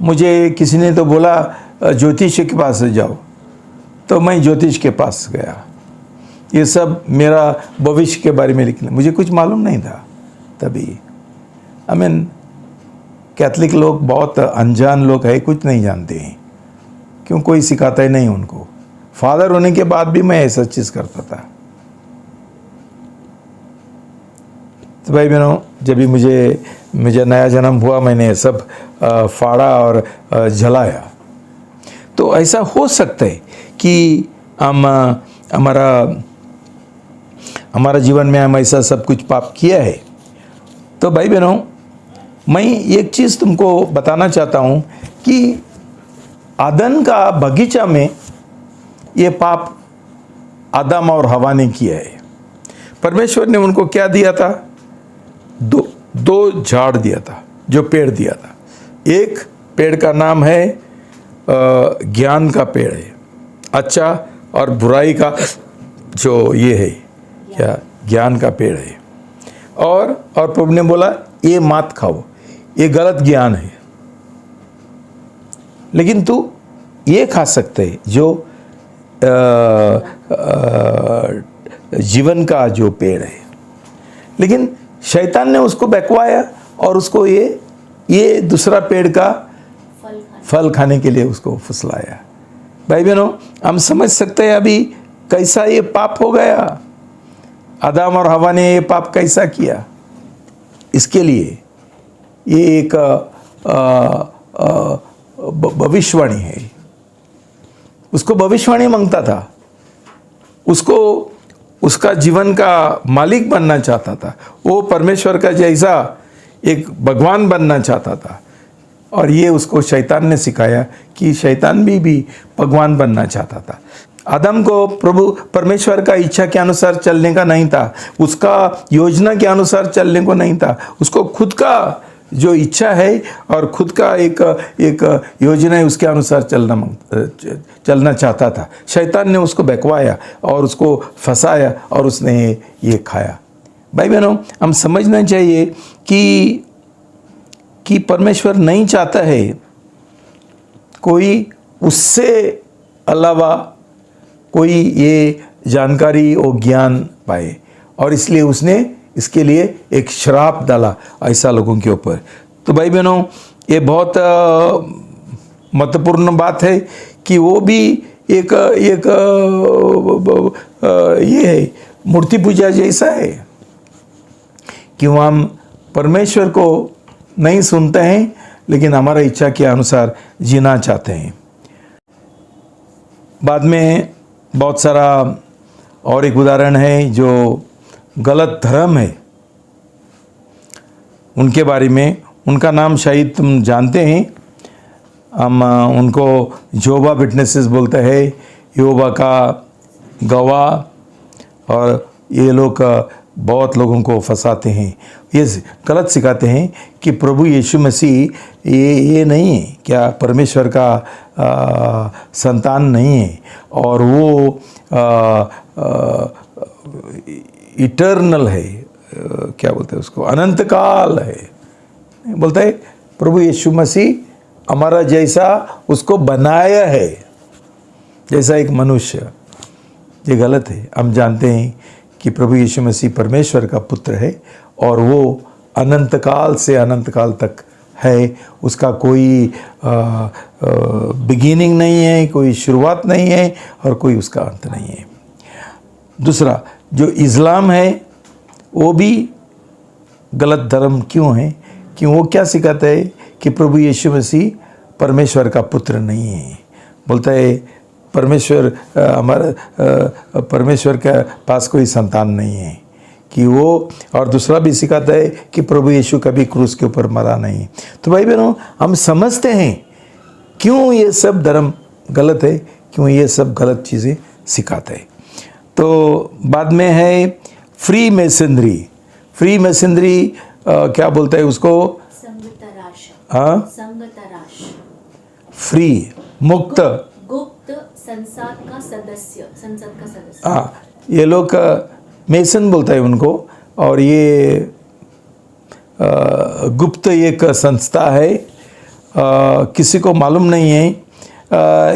मुझे किसी ने तो बोला ज्योतिष के पास जाओ, तो मैं ज्योतिष के पास गया। ये सब मेरा भविष्य के बारे में लिखना, मुझे कुछ मालूम नहीं था तभी। कैथलिक लोग बहुत अनजान लोग हैं, कुछ नहीं जानते हैं। क्यों? कोई सिखाता ही नहीं उनको। फादर होने के बाद भी मैं ऐसा चीज़ करता था। तो भाई बहनों, जब भी मुझे नया जन्म हुआ, मैंने सब फाड़ा और जलाया। तो ऐसा हो सकता है कि हमारा जीवन में हम ऐसा सब कुछ पाप किया है। तो भाई बहनों, मैं एक चीज़ तुमको बताना चाहता हूँ कि आदन का बगीचा में ये पाप आदम और हवा ने किया है। परमेश्वर ने उनको क्या दिया था? दो झाड़ दिया था, जो पेड़ दिया था। एक पेड़ का नाम है ज्ञान का पेड़ है, अच्छा, और बुराई का जो ये है क्या, ज्ञान का पेड़ है। और प्रभु ने बोला ये मत खाओ, ये गलत ज्ञान है, लेकिन तू ये खा सकते है जो जीवन का जो पेड़ है। लेकिन शैतान ने उसको बहकवाया और उसको ये दूसरा पेड़ का फल खाने के लिए उसको फुसलाया। भाई बहनों, हम समझ सकते हैं अभी कैसा ये पाप हो गया। आदम और हवा ने ये पाप कैसा किया। इसके लिए ये एक भविष्यवाणी है। उसको भविष्यवाणी मांगता था, उसको उसका जीवन का मालिक बनना चाहता था, वो परमेश्वर का जैसा एक भगवान बनना चाहता था। और ये उसको शैतान ने सिखाया कि शैतान भी भगवान बनना चाहता था। आदम को प्रभु परमेश्वर का इच्छा के अनुसार चलने का नहीं था, उसका योजना के अनुसार चलने को नहीं था। उसको खुद का जो इच्छा है और खुद का एक योजना है, उसके अनुसार चलना चाहता था। शैतान ने उसको बहकवाया और उसको फंसाया और उसने ये खाया। भाई बहनों, हम समझना चाहिए कि परमेश्वर नहीं चाहता है कोई उससे अलावा कोई ये जानकारी और ज्ञान पाए, और इसलिए उसने इसके लिए एक श्राप डाला ऐसा लोगों के ऊपर। तो भाई बहनों, ये बहुत महत्वपूर्ण बात है कि वो भी एक ये है, मूर्ति पूजा जैसा है कि हम परमेश्वर को नहीं सुनते हैं, लेकिन हमारा इच्छा के अनुसार जीना चाहते हैं। बाद में बहुत सारा और एक उदाहरण है जो गलत धर्म है, उनके बारे में। उनका नाम शायद तुम जानते हैं, हम उनको यहोवा विटनेसेस बोलते हैं, यहोवा का गवाह। और ये लोग बहुत लोगों को फंसाते हैं, ये गलत सिखाते हैं कि प्रभु यीशु मसीह ये नहीं है, क्या परमेश्वर का संतान नहीं है, और वो इटर्नल है, क्या बोलते हैं उसको, अनंत काल है। बोलता है प्रभु यीशु मसीह हमारा जैसा उसको बनाया है, जैसा एक मनुष्य। ये गलत है। हम जानते हैं कि प्रभु यीशु मसीह परमेश्वर का पुत्र है और वो अनंत काल से अनंत काल तक है। उसका कोई बिगिनिंग नहीं है, कोई शुरुआत नहीं है और कोई उसका अंत नहीं है। दूसरा, जो इस्लाम है वो भी गलत धर्म क्यों है? कि वो क्या सिखाता है कि प्रभु यीशु मसीह परमेश्वर का पुत्र नहीं है। बोलता है परमेश्वर के पास कोई संतान नहीं है कि वो, और दूसरा भी सिखाता है कि प्रभु यीशु कभी क्रूस के ऊपर मरा नहीं। तो भाई बहनों, हम समझते हैं क्यों ये सब धर्म गलत है, क्यों ये सब गलत चीज़ें सिखाते हैं। तो बाद में है फ्री मैसनरी। फ्री मैसनरी क्या बोलता है उसको? हाँ, फ्री, मुक्त, गुप्त संसद का सदस्य। हाँ, ये लोग मेसन बोलता है उनको, और ये गुप्त एक संस्था है, किसी को मालूम नहीं है।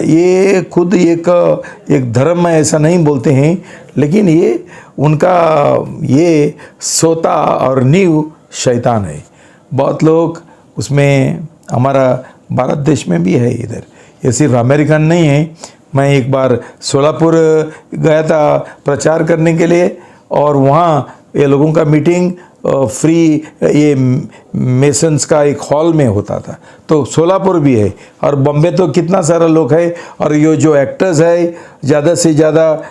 ये खुद एक धर्म है ऐसा नहीं बोलते हैं, लेकिन ये उनका ये सोता और नींव शैतान है। बहुत लोग उसमें, हमारा भारत देश में भी है इधर, ये सिर्फ अमेरिकन नहीं है। मैं एक बार सोलापुर गया था प्रचार करने के लिए, और वहाँ ये लोगों का मीटिंग फ्री ये मेसन्स का एक हॉल में होता था। तो सोलापुर भी है, और बॉम्बे तो कितना सारा लोग है, और ये जो एक्टर्स है ज़्यादा से ज़्यादा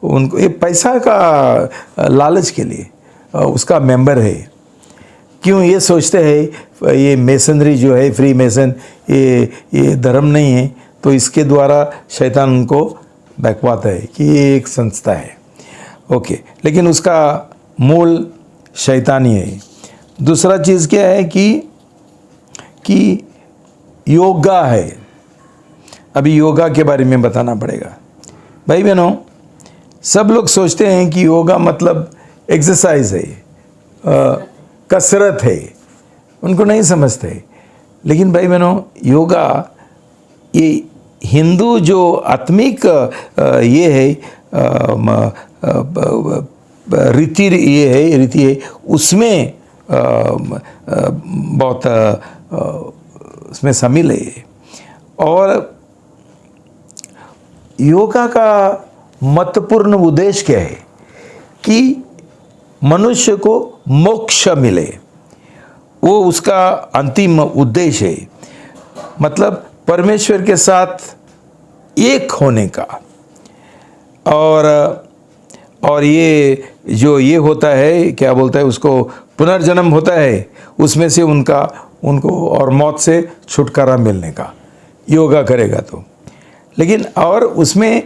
उनको ये पैसा का लालच के लिए उसका मेंबर है। क्यों ये सोचते हैं ये मेसनरी जो है, फ्री मेसन, ये धर्म नहीं है, तो इसके द्वारा शैतान उनको बहकवाता है कि ये एक संस्था है। ओके, लेकिन उसका मूल शैतानी है। दूसरा चीज़ क्या है कि योगा है। अभी योगा के बारे में बताना पड़ेगा। भाई बहनों, सब लोग सोचते हैं कि योगा मतलब एक्सरसाइज है, कसरत है, उनको नहीं समझते। लेकिन भाई बहनों, योगा ये हिंदू जो आत्मिक ये है रीति है, उसमें बहुत उसमें शामिल है। और योगा का महत्वपूर्ण उद्देश्य क्या है कि मनुष्य को मोक्ष मिले, वो उसका अंतिम उद्देश्य है। मतलब परमेश्वर के साथ एक होने का। और ये जो ये होता है, क्या बोलता है उसको, पुनर्जन्म होता है, उसमें से उनको और मौत से छुटकारा मिलने का योगा करेगा तो। लेकिन और उसमें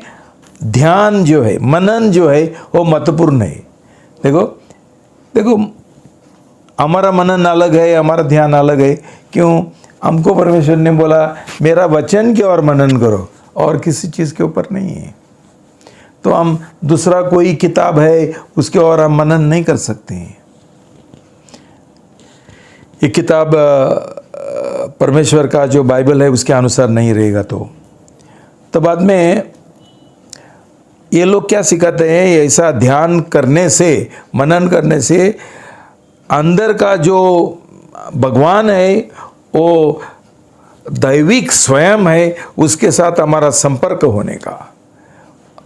ध्यान जो है, मनन जो है, वो महत्वपूर्ण है। देखो हमारा मनन अलग है, हमारा ध्यान अलग है। क्यों? हमको परमेश्वर ने बोला मेरा वचन के और मनन करो, और किसी चीज़ के ऊपर नहीं है। तो हम दूसरा कोई किताब है उसके और हम मनन नहीं कर सकते हैं। ये किताब परमेश्वर का जो बाइबल है उसके अनुसार नहीं रहेगा तो बाद में ये लोग क्या सिखाते हैं, ऐसा ध्यान करने से, मनन करने से अंदर का जो भगवान है, वो दैविक स्वयं है, उसके साथ हमारा संपर्क होने का,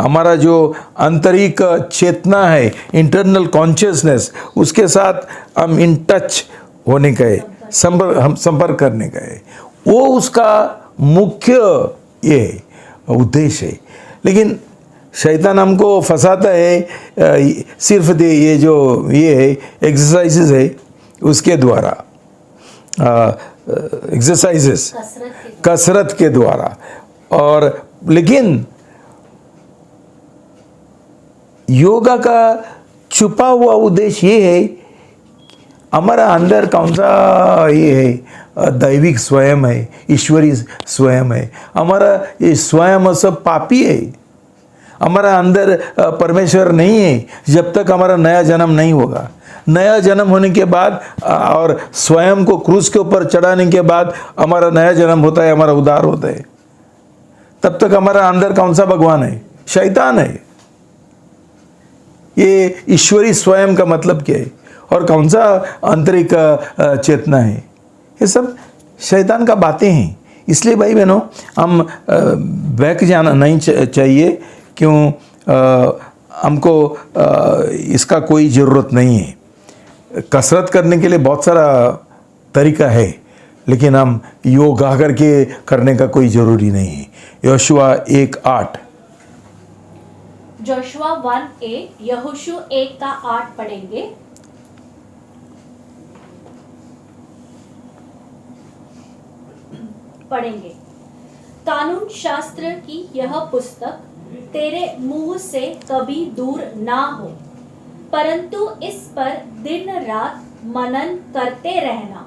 हमारा जो आंतरिक चेतना है, इंटरनल कॉन्शियसनेस, उसके साथ हम इन टच होने का है, संपर्क करने का है। वो उसका मुख्य ये उद्देश्य है। लेकिन शैतान हमको फंसाता है सिर्फ ये जो ये है एक्सरसाइजेज है उसके द्वारा, एक्सरसाइजेस कसरत के द्वारा। और लेकिन योगा का छुपा हुआ उद्देश्य ये है, हमारा अंदर कौन सा ये है, दैविक स्वयं है, ईश्वरी स्वयं है। हमारा ये स्वयं सब पापी है, हमारा अंदर परमेश्वर नहीं है जब तक हमारा नया जन्म नहीं होगा। नया जन्म होने के बाद और स्वयं को क्रूस के ऊपर चढ़ाने के बाद हमारा नया जन्म होता है, हमारा उद्धार होता है। तब तक हमारा अंदर कौन सा भगवान है? शैतान है। ये ईश्वरी स्वयं का मतलब क्या है और कौन सा आंतरिक चेतना है? ये सब शैतान का बातें हैं। इसलिए भाई बहनों, हम बहक जाना नहीं चाहिए। क्यों? हमको इसका कोई ज़रूरत नहीं है। कसरत करने के लिए बहुत सारा तरीका है, लेकिन हम योगा करके करने का कोई ज़रूरी नहीं है। यहोशुआ 1:8, जोशुआ 1:8, यहोशू 1:8 पढ़ेंगे। कानून शास्त्र की यह पुस्तक तेरे मुंह से कभी दूर ना हो, परंतु इस पर दिन रात मनन करते रहना,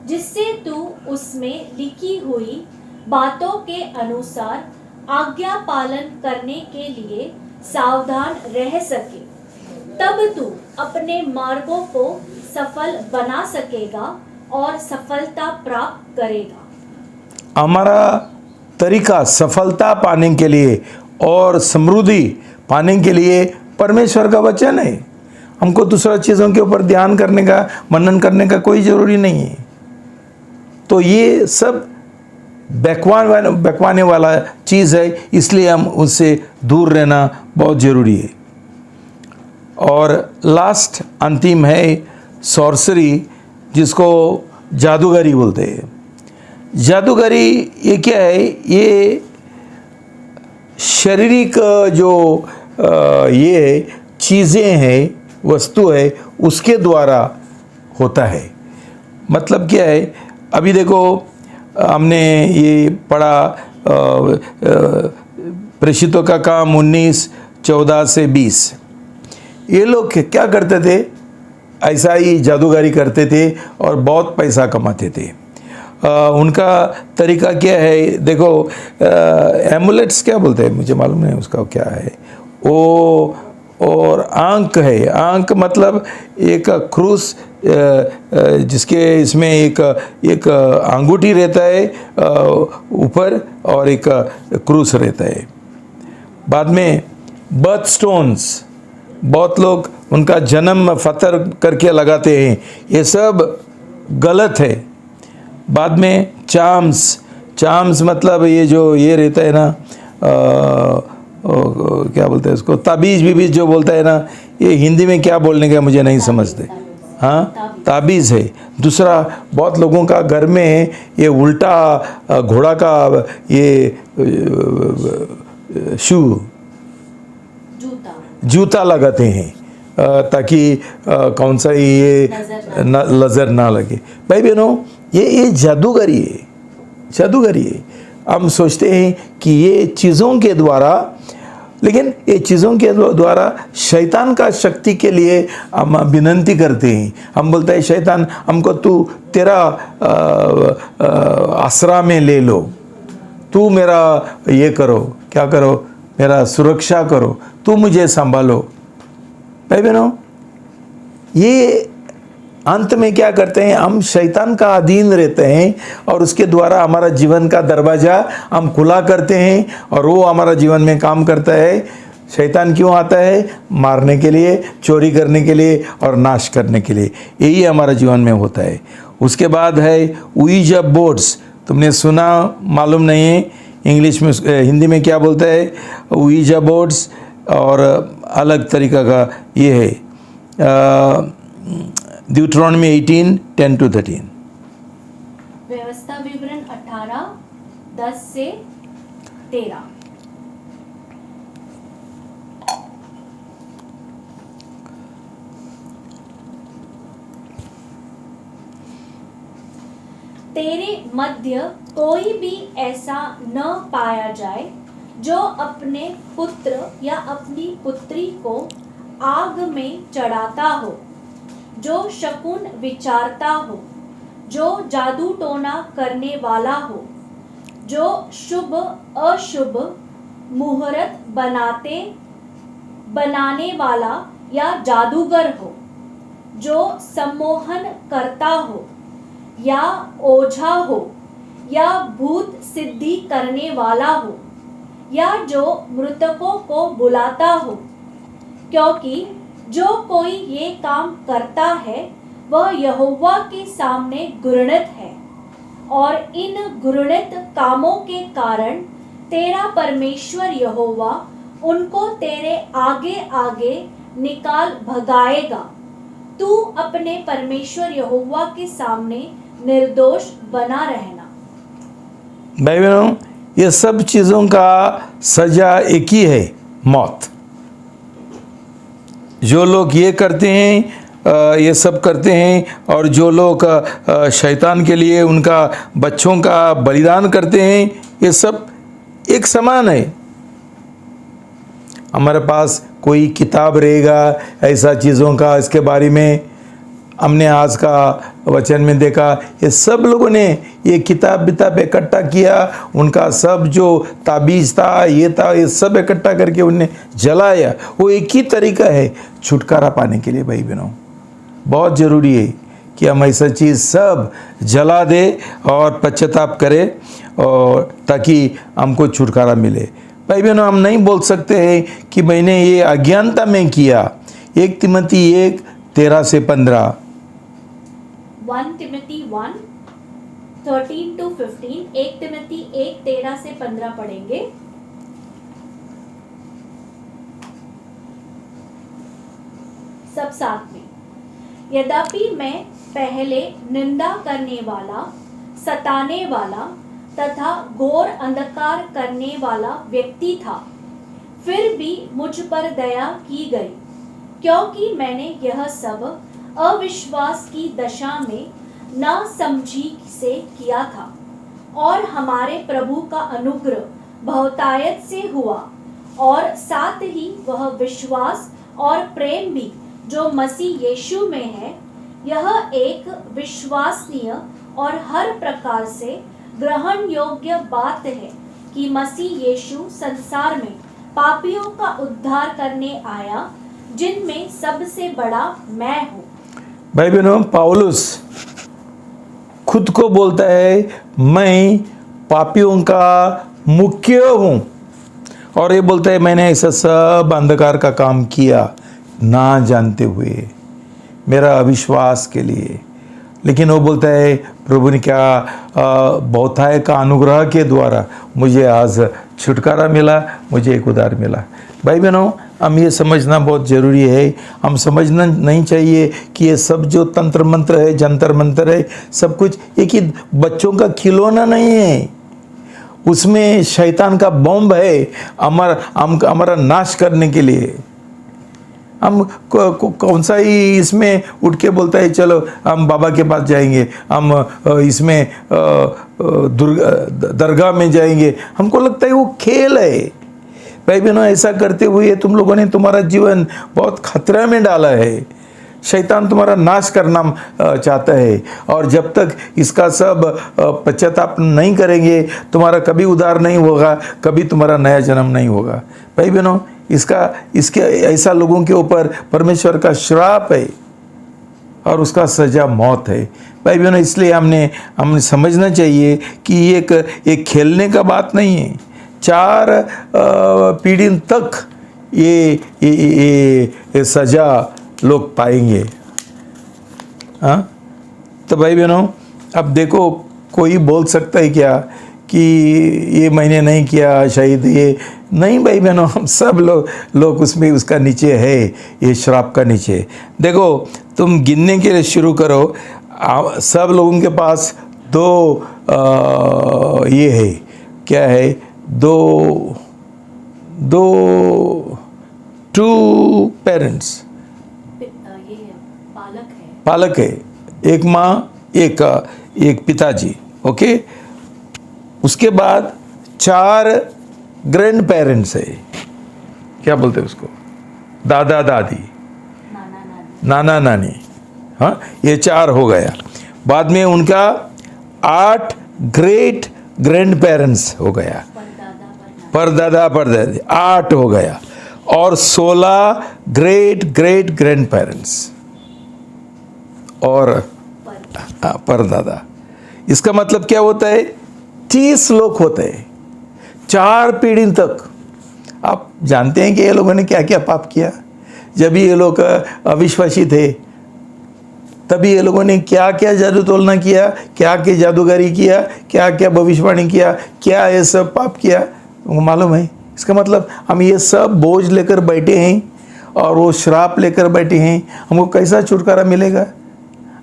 जिससे तू उसमें लिखी हुई बातों के अनुसार आज्ञा पालन करने के लिए सावधान रह सके। तब तू अपने मार्गों को सफल बना सकेगा और सफलता प्राप्त करेगा। हमारा तरीका सफलता पाने के लिए और समृद्धि पाने के लिए परमेश्वर का वचन है। हमको दूसरा चीज़ों के ऊपर ध्यान करने का, मनन करने का कोई ज़रूरी नहीं है। तो ये सब बहकवाने वाला चीज़ है, इसलिए हम उससे दूर रहना बहुत ज़रूरी है। और लास्ट अंतिम है सॉर्सरी, जिसको जादूगरी बोलते हैं। जादूगरी ये क्या है? ये शारीरिक जो ये चीज़ें हैं, वस्तु है, उसके द्वारा होता है। मतलब क्या है? अभी देखो, हमने ये पढ़ा प्रेषितों का काम 19:14 से 20। ये लोग क्या करते थे? ऐसा ही जादूगारी करते थे और बहुत पैसा कमाते थे। उनका तरीका क्या है? देखो, एमुलेट्स क्या बोलते हैं, मुझे मालूम नहीं उसका क्या है वो। और आंक है, आंक मतलब एक क्रूस, जिसके इसमें एक अंगूठी रहता है ऊपर और एक क्रूस रहता है। बाद में बर्थ स्टोन्स, बहुत लोग उनका जन्म पत्थर करके लगाते हैं, ये सब गलत है। बाद में चार्म्स मतलब ये जो ये रहता है ना, क्या बोलते हैं उसको, ताबीज़ जो बोलता है ना, ये हिंदी में क्या बोलने का मुझे नहीं समझते। हाँ, ताबीज़ है। दूसरा, बहुत लोगों का घर में ये उल्टा घोड़ा का ये शू जूता लगाते हैं ताकि कौन सा ये नज़र ना लगे। भाई बहनों, ये जादूगरी है। हम सोचते हैं कि ये चीज़ों के द्वारा, लेकिन ये चीज़ों के द्वारा शैतान का शक्ति के लिए हम विनंती करते हैं। हम बोलते हैं, शैतान हमको तू तेरा आसरा में ले लो, तू मेरा ये करो, क्या करो, मेरा सुरक्षा करो, तू मुझे संभालो। भाई बहनों, ये अंत में क्या करते हैं? हम शैतान का अधीन रहते हैं और उसके द्वारा हमारा जीवन का दरवाज़ा हम खुला करते हैं और वो हमारा जीवन में काम करता है। शैतान क्यों आता है? मारने के लिए, चोरी करने के लिए और नाश करने के लिए। यही हमारा जीवन में होता है। उसके बाद है ouija बोर्ड्स। तुमने सुना, मालूम नहीं है इंग्लिश में, हिंदी में क्या बोलता है? ouija बोर्ड्स और अलग तरीका का ये है। ड्यूटरोनॉमी 18:10-13। व्यवस्था विवरण 18:10 से 13। तेरे मध्य कोई भी ऐसा न पाया जाए जो अपने पुत्र या अपनी पुत्री को आग में चढ़ाता हो, जो शकुन विचारता हो, जो जादू टोना करने वाला हो, जो शुभ अशुभ मुहूर्त बनाने वाला या जादूगर हो, जो सम्मोहन करता हो या ओझा हो या भूत सिद्धि करने वाला हो या जो मृतकों को बुलाता हो, क्योंकि जो कोई ये काम करता है वह यहोवा के सामने घृणित है, और इन घृणित कामों के कारण तेरा परमेश्वर यहोवा उनको तेरे आगे आगे निकाल भगाएगा। तू अपने परमेश्वर यहोवा के सामने निर्दोष बना रहना। भाई बहनों, ये सब चीज़ों का सजा एक ही है, मौत। जो लोग ये करते हैं, ये सब करते हैं, और जो लोग शैतान के लिए उनका बच्चों का बलिदान करते हैं, ये सब एक समान है। हमारे पास कोई किताब रहेगा ऐसा चीज़ों का, इसके बारे में हमने आज का वचन में देखा, ये सब लोगों ने ये किताब इकट्ठा किया, उनका सब जो ताबीज़ था, ये सब इकट्ठा करके उन्हें जलाया। वो एक ही तरीका है छुटकारा पाने के लिए। भाई बहनों, बहुत ज़रूरी है कि हम ऐसा चीज़ सब जला दे और पश्चाताप करें, और ताकि हमको छुटकारा मिले। भाई बहनों, हम नहीं बोल सकते हैं कि मैंने ये अज्ञानता में किया। 1 तिमोथी 1:13 से 15। 1 तिमोथी 1:13-15। 1 तिमोथी 1:13 से 15 पढ़ेंगे। सब साथ में। यद्यपि मैं पहले निंदा करने वाला, सताने वाला तथा घोर अंधकार करने वाला व्यक्ति था, फिर भी मुझ पर दया की गई, क्योंकि मैंने यह सब अविश्वास की दशा में न समझी से किया था, और हमारे प्रभु का अनुग्रह बहुतायत से हुआ, और साथ ही वह विश्वास और प्रेम भी जो मसीह यीशु में है। यह एक विश्वसनीय और हर प्रकार से ग्रहण योग्य बात है कि मसीह यीशु संसार में पापियों का उद्धार करने आया, जिनमें सबसे बड़ा मैं हूँ। भाई बहनों, पौलुस खुद को बोलता है मैं पापियों का मुख्य हूँ, और ये बोलता है मैंने ऐसा सब अंधकार का काम किया ना जानते हुए, मेरा अविश्वास के लिए। लेकिन वो बोलता है प्रभु ने क्या बहुतायत का अनुग्रह के द्वारा मुझे आज छुटकारा मिला, मुझे एक उद्धार मिला। भाई बहनों, हम ये समझना बहुत ज़रूरी है। हम समझना नहीं चाहिए कि ये सब जो तंत्र मंत्र है, जंतर मंत्र है, सब कुछ एक ही बच्चों का खिलौना नहीं है। उसमें शैतान का बॉम्ब है हमारा नाश करने के लिए। हम कौन सा ही इसमें उठ के बोलता है चलो हम बाबा के पास जाएंगे, हम इसमें दरगाह में जाएंगे। हमको लगता है वो खेल है। भाई बहनों, ऐसा करते हुए तुम लोगों ने तुम्हारा जीवन बहुत खतरा में डाला है। शैतान तुम्हारा नाश करना चाहता है, और जब तक इसका सब पश्चाताप नहीं करेंगे तुम्हारा कभी उद्धार नहीं होगा, कभी तुम्हारा नया जन्म नहीं होगा। भाई बहनों, इसके ऐसा लोगों के ऊपर परमेश्वर का श्राप है और उसका सजा मौत है। भाई बहनों, इसलिए हमने समझना चाहिए कि एक खेलने का बात नहीं है। 4 पीढ़ी तक ये सजा लोग पाएंगे। हाँ, तो भाई बहनों, अब देखो कोई बोल सकता है क्या कि ये मैंने नहीं किया, शायद ये नहीं। भाई बहनों, हम सब लोग उसमें उसका नीचे है, ये श्राप का नीचे। देखो तुम गिनने के लिए शुरू करो, सब लोगों के पास 2 ये है, क्या है, 2 पेरेंट्स, पालक है, एक माँ एक पिताजी। ओके, उसके बाद 4 ग्रैंड पेरेंट्स है, क्या बोलते हैं उसको, दादा दादी, नाना नानी। हाँ, ये 4 हो गया। बाद में उनका 8 ग्रेट ग्रैंड पेरेंट्स हो गया, परदादा परदादी 8 हो गया, और 16 ग्रेट ग्रेट ग्रैंड पेरेंट्स और परदादा। इसका मतलब क्या होता है, 30 लोग होते हैं 4 पीढ़ी तक। आप जानते हैं कि ये लोगों ने क्या क्या पाप किया। जब ये लोग अविश्वासी थे तभी ये लोगों ने क्या क्या जादू टोलना किया, क्या क्या जादूगरी किया, क्या क्या भविष्यवाणी किया, क्या ये सब पाप किया, तुमको मालूम है। इसका मतलब हम ये सब बोझ लेकर बैठे हैं और वो श्राप लेकर बैठे हैं। हमको कैसा छुटकारा मिलेगा?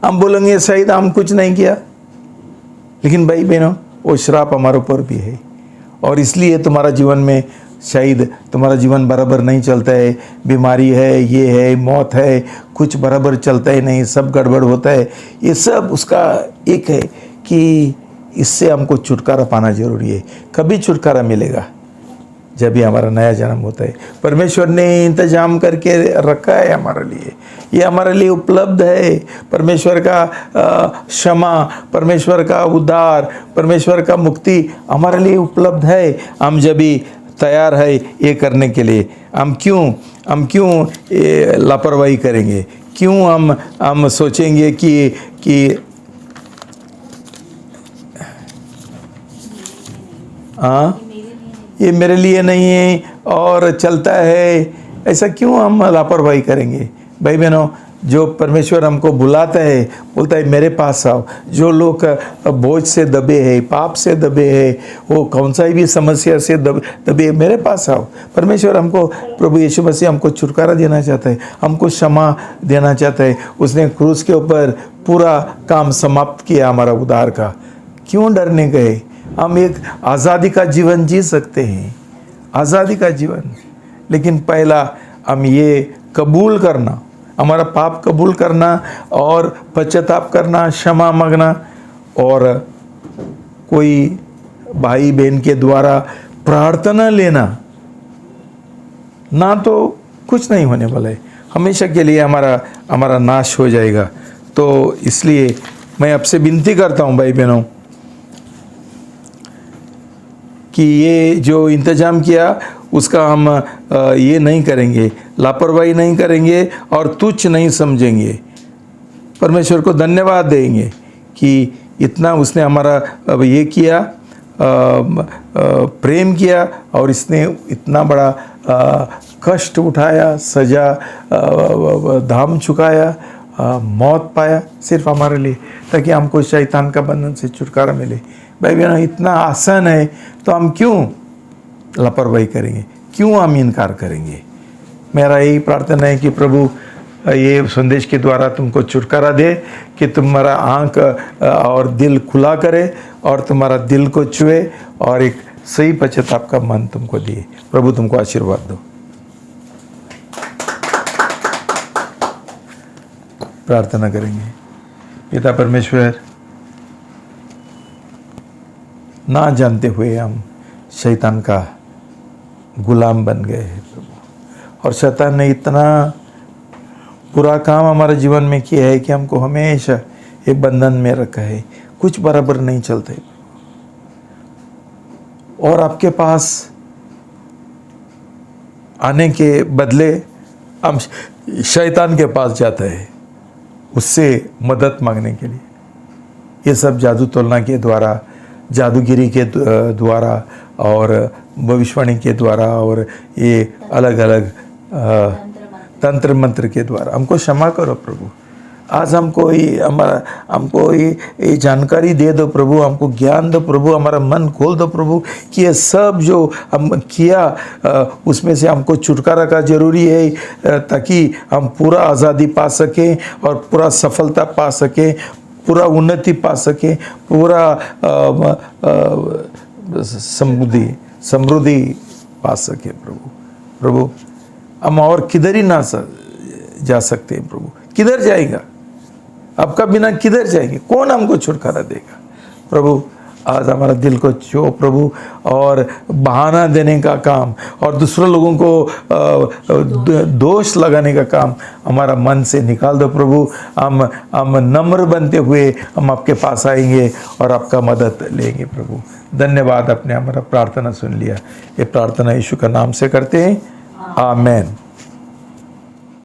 हम बोलेंगे शायद हम कुछ नहीं किया, लेकिन भाई बहनों, वो श्राप हमारे ऊपर भी है, और इसलिए तुम्हारा जीवन में शायद तुम्हारा जीवन बराबर नहीं चलता है। बीमारी है, ये है, मौत है, कुछ बराबर चलता ही नहीं, सब गड़बड़ होता है। ये सब उसका एक है कि इससे हमको छुटकारा पाना जरूरी है। कभी छुटकारा मिलेगा जब भी हमारा नया जन्म होता है। परमेश्वर ने इंतजाम करके रखा है हमारे लिए, ये हमारे लिए उपलब्ध है। परमेश्वर का क्षमा, परमेश्वर का उद्धार, परमेश्वर का मुक्ति हमारे लिए उपलब्ध है। हम जब भी तैयार है ये करने के लिए, हम क्यों लापरवाही करेंगे? क्यों हम सोचेंगे कि हाँ ये मेरे लिए नहीं है और चलता है, ऐसा क्यों हम लापरवाही करेंगे? भाई बहनों, जो परमेश्वर हमको बुलाता है, बोलता है मेरे पास आओ। जो लोग बोझ से दबे हैं, पाप से दबे हैं, वो कौन सा भी समस्या से दबे, मेरे पास आओ। परमेश्वर हमको, प्रभु यीशु मसीह हमको छुटकारा देना चाहता है, हमको क्षमा देना चाहता है। उसने क्रूस के ऊपर पूरा काम समाप्त किया हमारा उद्धार का। क्यों डरने गए? हम एक आज़ादी का जीवन जी सकते हैं, आज़ादी का जीवन। लेकिन पहला हम ये कबूल करना, हमारा पाप कबूल करना और पश्चाताप करना, क्षमा मांगना, और कोई भाई बहन के द्वारा प्रार्थना लेना, ना तो कुछ नहीं होने वाला है, हमेशा के लिए हमारा नाश हो जाएगा। तो इसलिए मैं आपसे विनती करता हूँ भाई बहनों कि ये जो इंतज़ाम किया उसका हम ये नहीं करेंगे, लापरवाही नहीं करेंगे और तुच्छ नहीं समझेंगे। परमेश्वर को धन्यवाद देंगे कि इतना उसने हमारा ये किया, प्रेम किया, और इसने इतना बड़ा कष्ट उठाया, सजा धाम चुकाया, मौत पाया सिर्फ हमारे लिए, ताकि हमको शैतान का बंधन से छुटकारा मिले। भाई बहनों, इतना आसान है तो हम क्यों लापरवाही करेंगे, क्यों हम इनकार करेंगे। मेरा यही प्रार्थना है कि प्रभु ये संदेश के द्वारा तुमको छुटकारा दे, कि तुम्हारा आँख और दिल खुला करे और तुम्हारा दिल को छुए और एक सही पश्चाताप का मन तुमको दिए। प्रभु तुमको आशीर्वाद दो। प्रार्थना करेंगे। पिता परमेश्वर, ना जानते हुए हम शैतान का गुलाम बन गए हैं प्रभु, और शैतान ने इतना बुरा काम हमारे जीवन में किया है कि हमको हमेशा एक बंधन में रखा है, कुछ बराबर नहीं चलते, और आपके पास आने के बदले हम शैतान के पास जाते हैं उससे मदद मांगने के लिए। ये सब जादू टोलना के द्वारा, जादूगिरी के द्वारा और भविष्यवाणी के द्वारा और ये अलग अलग तंत्र मंत्र के द्वारा, हमको क्षमा करो प्रभु। आज हमको ये जानकारी दे दो प्रभु, हमको ज्ञान दो प्रभु, हमारा मन खोल दो प्रभु कि ये सब जो हम किया उसमें से हमको छुटकारा का जरूरी है, ताकि हम पूरा आज़ादी पा सकें और पूरा सफलता पा सकें, पूरा उन्नति पा सकें, पूरा समृद्धि पा सके प्रभु। हम और किधर ही ना जा सकते हैं प्रभु, किधर जाएगा, आपका बिना किधर जाएंगे, कौन हमको छुटकारा देगा प्रभु। आज हमारा दिल को छो प्रभु, और बहाना देने का काम और दूसरे लोगों को दोष लगाने का काम हमारा मन से निकाल दो प्रभु। हम नम्र बनते हुए हम आपके पास आएंगे और आपका मदद लेंगे प्रभु। धन्यवाद, आपने हमारा प्रार्थना सुन लिया। ये प्रार्थना यीशु का नाम से करते हैं, आमेन।